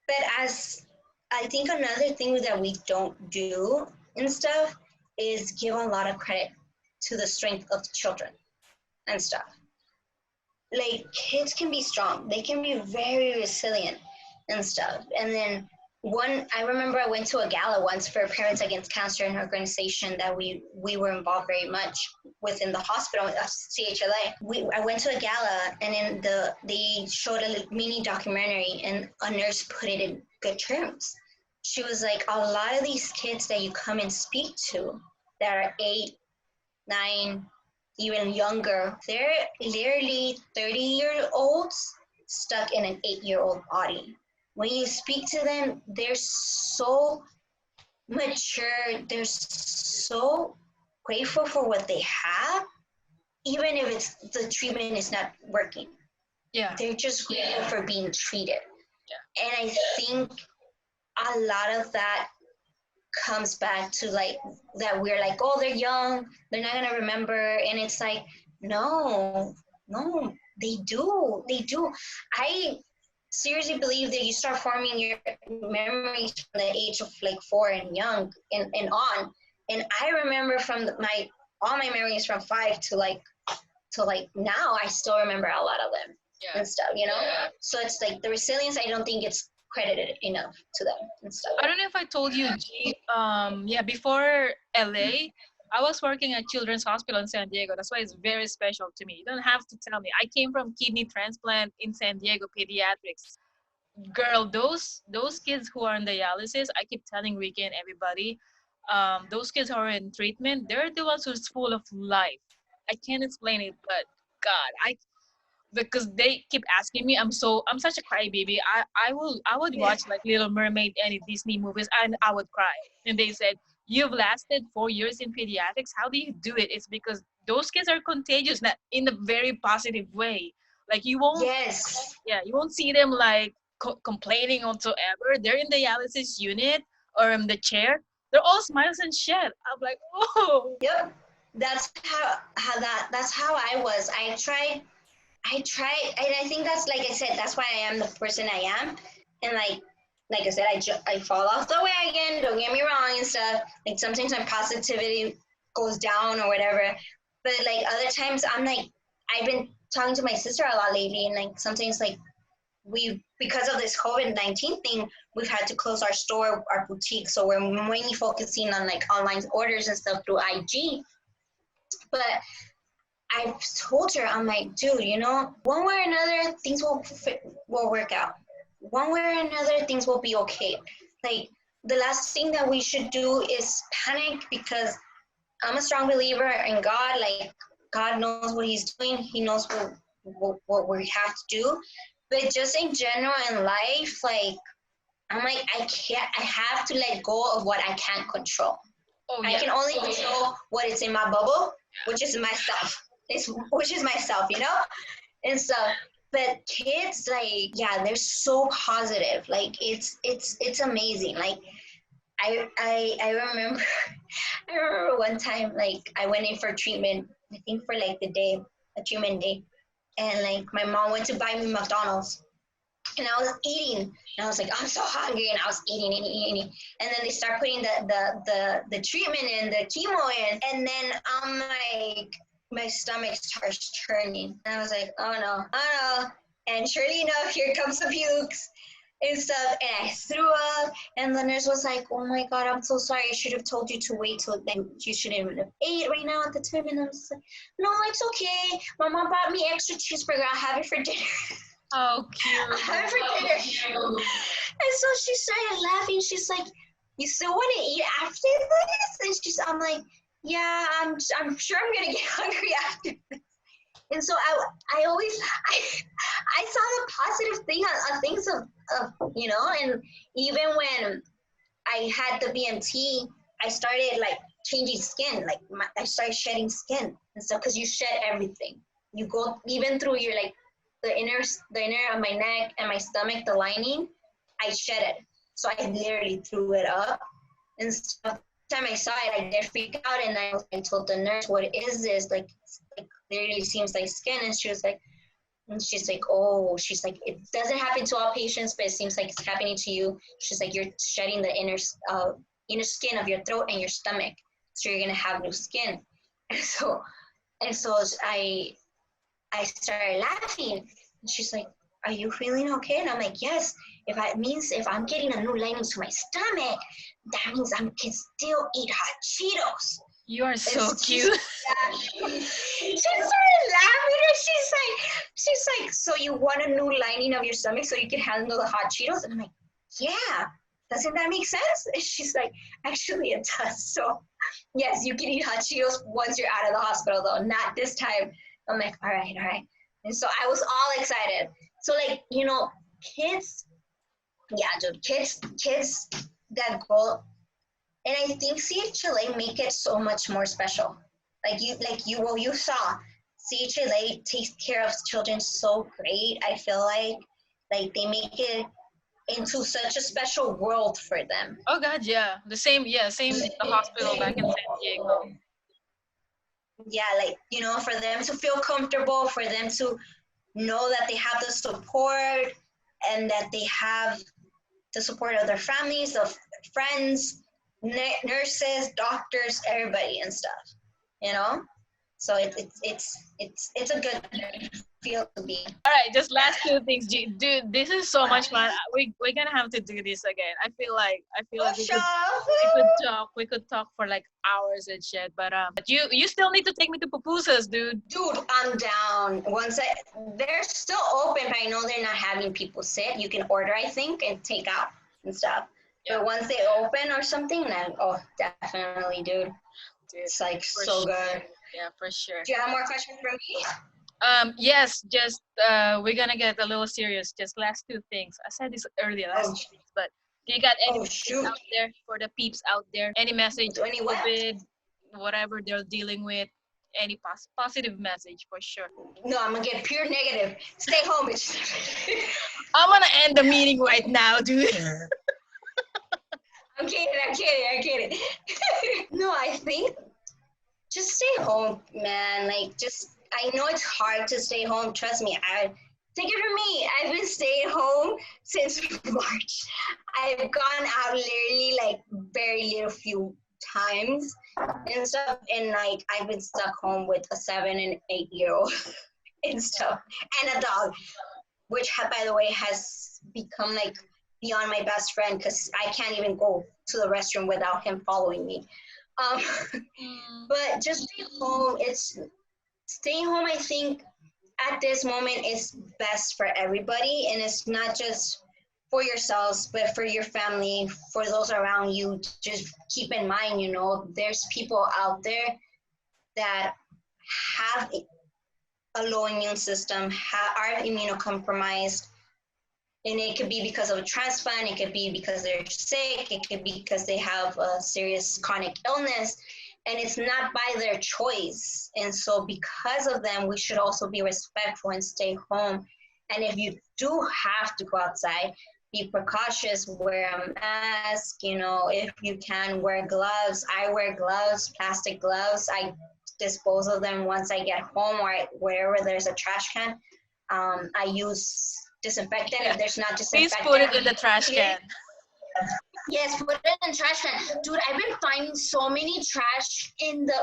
but as I think another thing that we don't do and stuff is give a lot of credit to the strength of the children and stuff. Like kids can be strong. They can be very resilient and stuff. And then I remember I went to a gala once for Parents Against Cancer, an organization that we were involved very much within the hospital, CHLA. I went to a gala and then they showed a mini documentary and a nurse put it in good terms. She was like, a lot of these kids that you come and speak to that are 8, 9, even younger, they're literally 30-year-olds stuck in an 8-year-old body. When you speak to them, they're so mature, they're so grateful for what they have, even if the treatment is not working. Yeah. They're just grateful for being treated. Yeah. And I think a lot of that comes back to like that we're like, oh, they're young, they're not gonna remember. And it's like, no, they do. I seriously believe that you start forming your memories from the age of like 4 and young and on. And I remember from all my memories from 5 to now, I still remember a lot of them and stuff, you know? Yeah. So it's like the resilience, I don't think it's credited enough to them and stuff. I don't know if I told you, G, before LA, I was working at Children's Hospital in San Diego. That's why it's very special to me. You don't have to tell me. I came from kidney transplant in San Diego, pediatrics. Girl, those kids who are on dialysis, I keep telling Ricky and everybody, those kids who are in treatment, they're the ones who's full of life. I can't explain it, but God, because they keep asking me, I'm such a crybaby. I would watch like Little Mermaid, any Disney movies, and I would cry. And they said, you've lasted 4 years in pediatrics. How do you do it? It's because those kids are contagious, not in a very positive way. Like you won't, Yes. you won't see them like complaining whatsoever. They're in the dialysis unit or in the chair. They're all smiles and shit. I'm like, oh. Yep. That's how I was. And I think that's, like I said, that's why I am the person I am. And like I said, I fall off the wagon. Don't get me wrong and stuff. Like sometimes my positivity goes down or whatever, but like other times I'm like, I've been talking to my sister a lot lately, and like sometimes like because of this COVID-19 thing, we've had to close our store, our boutique, so we're mainly focusing on like online orders and stuff through IG. But I've told her, I'm like, dude, you know, one way or another, things will work out. One way or another, things will be okay. Like, the last thing that we should do is panic, because I'm a strong believer in God. Like, God knows what he's doing. He knows what we have to do. But just in general in life, like, I'm like, I have to let go of what I can't control. Oh, yeah. I can only control what is in my bubble, which is myself. Which is myself, you know? And so, but kids, like, yeah, they're so positive. Like, it's amazing. Like, I remember, I remember one time, like, I went in for treatment, I think for like a treatment day. And like, my mom went to buy me McDonald's. And I was eating, and I was like, I'm so hungry, and I was eating. And then they start putting the treatment in, the chemo in, and then I'm like, my stomach starts turning. And I was like, oh no. And surely enough, here comes the pukes and stuff, and I threw up, and the nurse was like, oh my God, I'm so sorry, I should have told you to wait till then, you shouldn't have ate right now at the time. And I was like, no, it's okay, my mom bought me extra cheeseburger, I'll have it for dinner. Oh, cute. I'll have it for dinner. And so she started laughing, she's like, you still want to eat after this? And I'm like, yeah, I'm sure I'm gonna get hungry after this. And so I always I saw the positive thing on things of you know. And even when I had the BMT, I started like changing skin. Like I started shedding skin and stuff, because you shed everything. You go even through your like the inner of my neck and my stomach, the lining. I shed it, so I literally threw it up and stuff. Time I saw it, I did freak out, and I told the nurse, what is this? Like literally seems like skin. And she's like, oh, she's like, it doesn't happen to all patients, but it seems like it's happening to you. She's like, you're shedding the inner skin of your throat and your stomach, so you're gonna have new skin. And so I started laughing, and she's like, are you feeling okay? And I'm like, yes. If I'm getting a new lining to my stomach, that means I can still eat hot Cheetos. You are so cute. She started laughing, and she's like, so you want a new lining of your stomach so you can handle the hot Cheetos? And I'm like, yeah. Doesn't that make sense? And she's like, actually it does. So yes, you can eat hot Cheetos once you're out of the hospital, though, not this time. I'm like, all right. And so I was all excited. So like, you know, kids, yeah, dude, kids that go, and I think CHLA make it so much more special. You saw, CHLA takes care of children so great. I feel like they make it into such a special world for them. Oh God, yeah. Same the hospital back in San Diego. Yeah, like, you know, for them to feel comfortable, for them to know that they have the support, and that they have the support of their families, of friends, nurses, doctors, everybody and stuff, you know? So it's a good feel to be. All right, just last two things, dude. This is so much fun. We're gonna have to do this again. I feel like we could talk for like hours and shit. But you still need to take me to pupusas, dude. Dude, I'm down. They're still open, but I know they're not having people sit. You can order, I think, and take out and stuff. Yeah. But once they open or something, then definitely, dude. It's like so good. Yeah, for sure. Do you have more questions for me? Yes, just we're gonna get a little serious. Just last two things. I said this earlier, but Do you got any Oh, message shoot. out there for the peeps out there? Any message? Any what? COVID, whatever they're dealing with. Any positive message for sure. No, I'm gonna get pure negative. Stay home, bitch. I'm gonna end the meeting right now, dude. I'm kidding. No, I think just stay home, man. Like, I know it's hard to stay home. Trust me. Take it from me. I've been staying home since March. I've gone out literally like very little few times and stuff. And like, I've been stuck home with a 7 and 8-year-old and stuff, and a dog, which by the way has become like beyond my best friend because I can't even go to the restroom without him following me. But just stay home. Staying home, I think, at this moment is best for everybody, and it's not just for yourselves, but for your family, for those around you. Just keep in mind, there's people out there that have a low immune system, are immunocompromised, and it could be because of a transplant, it could be because they're sick, it could be because they have a serious chronic illness, and it's not by their choice. And so because of them, we should also be respectful and stay home. And if you do have to go outside, be precautious, wear a mask, if you can, wear gloves. I wear gloves, plastic gloves. I dispose of them once I get home, or wherever there's a trash can. I use disinfectant. If there's not disinfectant, please put it in the trash can. Yes, put it in the trash can. Dude, I've been finding so many trash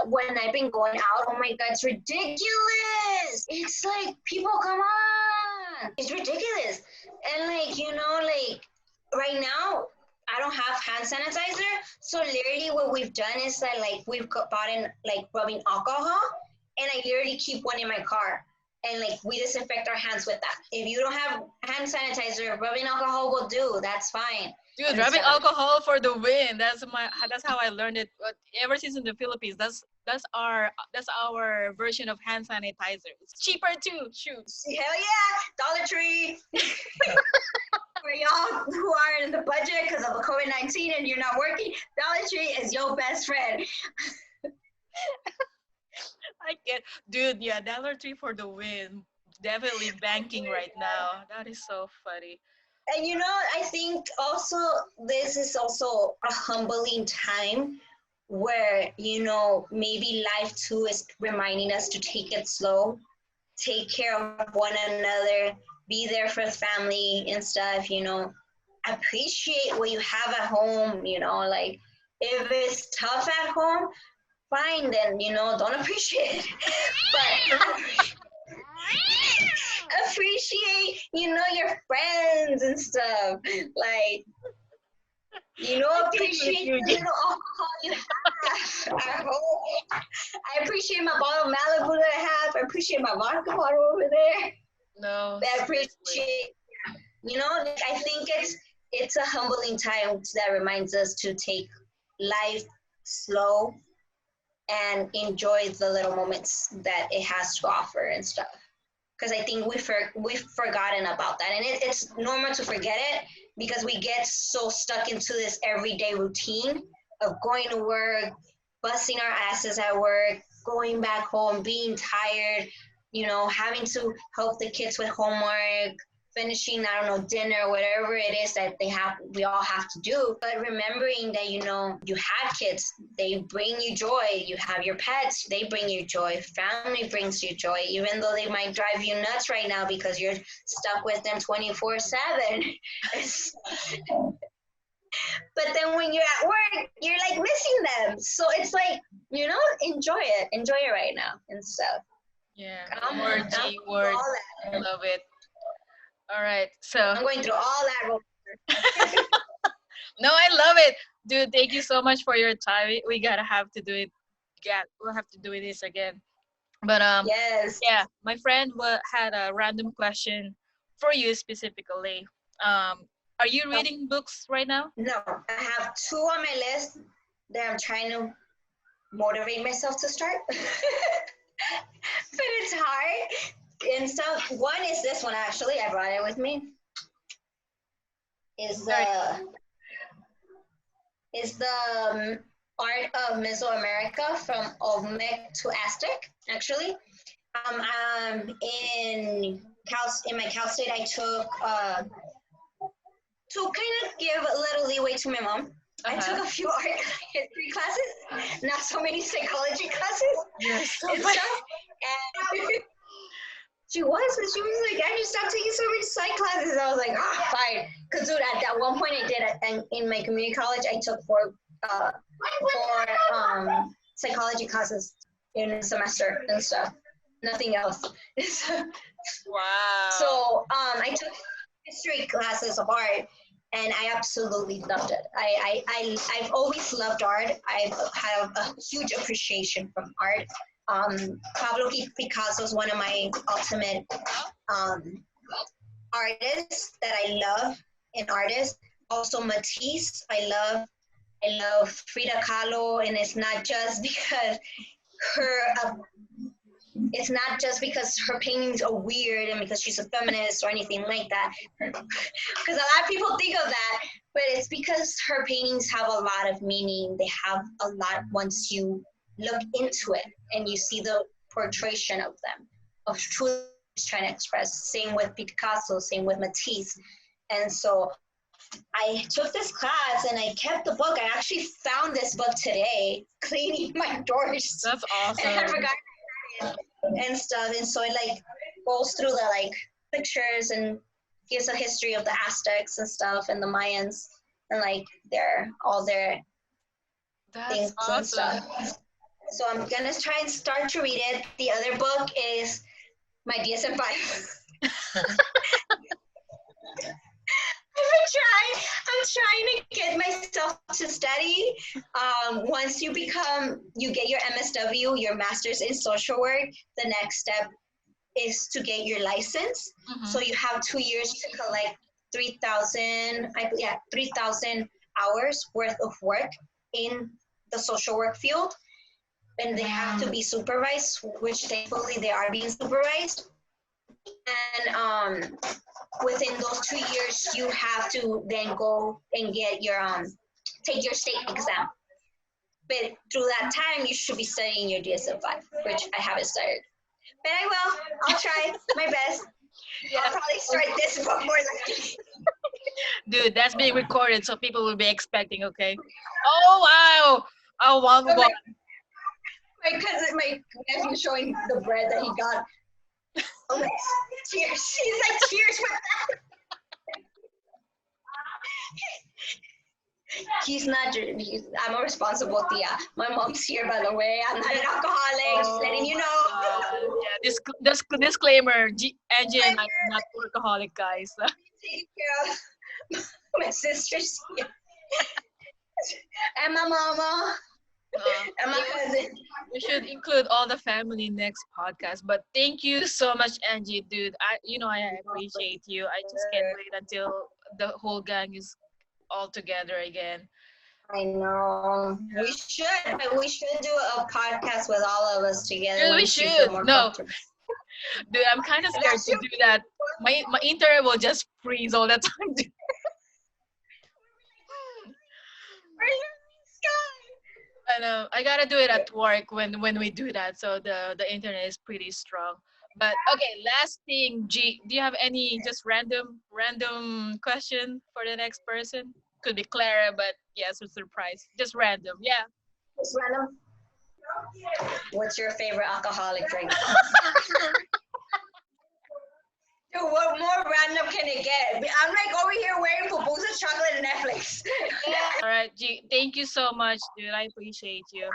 when I've been going out. Oh my God, it's ridiculous. It's like, people, come on. It's ridiculous. And right now, I don't have hand sanitizer. So literally what we've done is that we've bought in rubbing alcohol, and I literally keep one in my car. And we disinfect our hands with that. If you don't have hand sanitizer, rubbing alcohol will do. That's fine. Dude, rubbing alcohol for the win. That's how I learned it. But ever since in the Philippines, that's our version of hand sanitizer. It's cheaper too. Shoot. Hell yeah, Dollar Tree. For y'all who are in the budget because of the COVID-19 and you're not working, Dollar Tree is your best friend. Dude, yeah, Dollar Tree for the win. Definitely banking right now. That is so funny. And I think also this is also a humbling time where, maybe life too is reminding us to take it slow, take care of one another, be there for family and stuff, appreciate what you have at home, if it's tough at home, fine, then, don't appreciate it. But appreciate, your friends and stuff. Appreciate the little alcohol you have at home. I appreciate my bottle of Malibu that I have. I appreciate my vodka bottle over there. No. I appreciate, I think it's a humbling time that reminds us to take life slow and enjoy the little moments that it has to offer and stuff. Because I think we've forgotten about that. And it's normal to forget it because we get so stuck into this everyday routine of going to work, busting our asses at work, going back home, being tired, having to help the kids with homework, finishing, dinner, whatever it is that we all have to do. But remembering that, you have kids, they bring you joy. You have your pets, they bring you joy. Family brings you joy, even though they might drive you nuts right now because you're stuck with them 24/7. But then when you're at work, you're missing them. So it's enjoy it right now and stuff. Yeah, word. I love it. All right, so I'm going through all that. No, I love it, dude. Thank you so much for your time. We have to do it. We'll have to do this again. But yes. Yeah, my friend had a random question for you specifically. Are you reading books right now? No, I have 2 on my list that I'm trying to motivate myself to start. But it's hard. And so one is this one, actually. I brought it with me. It's the art of Mesoamerica from Olmec to Aztec, actually. In my Cal State, I took to kind of give a little leeway to my mom. I took a few art history classes, not so many psychology classes and stuff. And she was like, I just stopped taking so many psych classes. I was like, fine. Because dude, at that one point I did, and in my community college, I took four psychology classes in a semester and stuff. Nothing else. Wow. So I took history classes of art, and I absolutely loved it. I've always loved art. I have a huge appreciation from art. Pablo Picasso is one of my ultimate artists that I love in artists. Also Matisse, I love Frida Kahlo, and it's not just because her paintings are weird and because she's a feminist or anything like that. Because a lot of people think of that, but it's because her paintings have a lot of meaning. They have a lot once you look into it and you see the portrayal of them, of truly trying to express. Same with Picasso, same with Matisse. And so I took this class and I kept the book. I actually found this book today, cleaning my doors. That's awesome. And I forgot and stuff. And so it like goes through the like pictures and gives a history of the Aztecs and stuff and the Mayans and like all their things and stuff. So I'm gonna try and start to read it. The other book is my DSM-5. I'm trying to get myself to study. Once you get your MSW, your master's in social work, the next step is to get your license. So you have 2 years to collect 3,000 hours worth of work in the social work field. And they have to be supervised, which thankfully they are being supervised. And within those 2 years, you have to then go and get your take your state exam. But through that time, you should be studying your DSM-5, which I haven't started. But I will. I'll try my best. Yeah. I'll probably start this book more likely. Dude, that's being recorded, so people will be expecting. Okay. Oh wow! Oh wow! My cousin, my nephew, showing the bread that he got. Oh, tears. He's like tears with that. He's not. I'm a responsible tia. My mom's here, by the way. I'm not an alcoholic. Just letting you know. Yeah, disclaimer. Angie and I are not alcoholic, guys. Take care of my sisters here. And my mama. And my cousin. We should include all the family next podcast. But thank you so much, Angie, dude. I appreciate you. I just can't wait until the whole gang is all together again. I know. We should do a podcast with all of us together. Yeah, we should. No. Dude, I'm kind of scared to do that. My internet will just freeze all the time. I know. I gotta do it at work when we do that, so the internet is pretty strong. But okay, last thing, G, do you have any just random question for the next person? Could be Clara, but yes, a surprise. Just random, yeah. Just random. What's your favorite alcoholic drink? Dude, what more random can it get? I'm like over here wearing pupusa, chocolate, and Netflix. All right, G, thank you so much, dude. I appreciate you.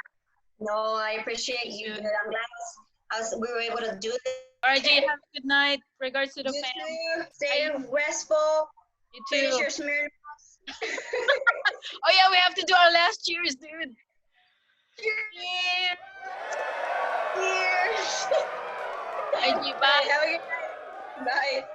No, I appreciate you, dude. I'm glad we were able to do this. All right, G, have a good night. Regards to the fam. Stay restful. You too. Finish your Smirnoff. Oh yeah, we have to do our last cheers, dude. Cheers. Cheers. Thank you. Bye. Bye.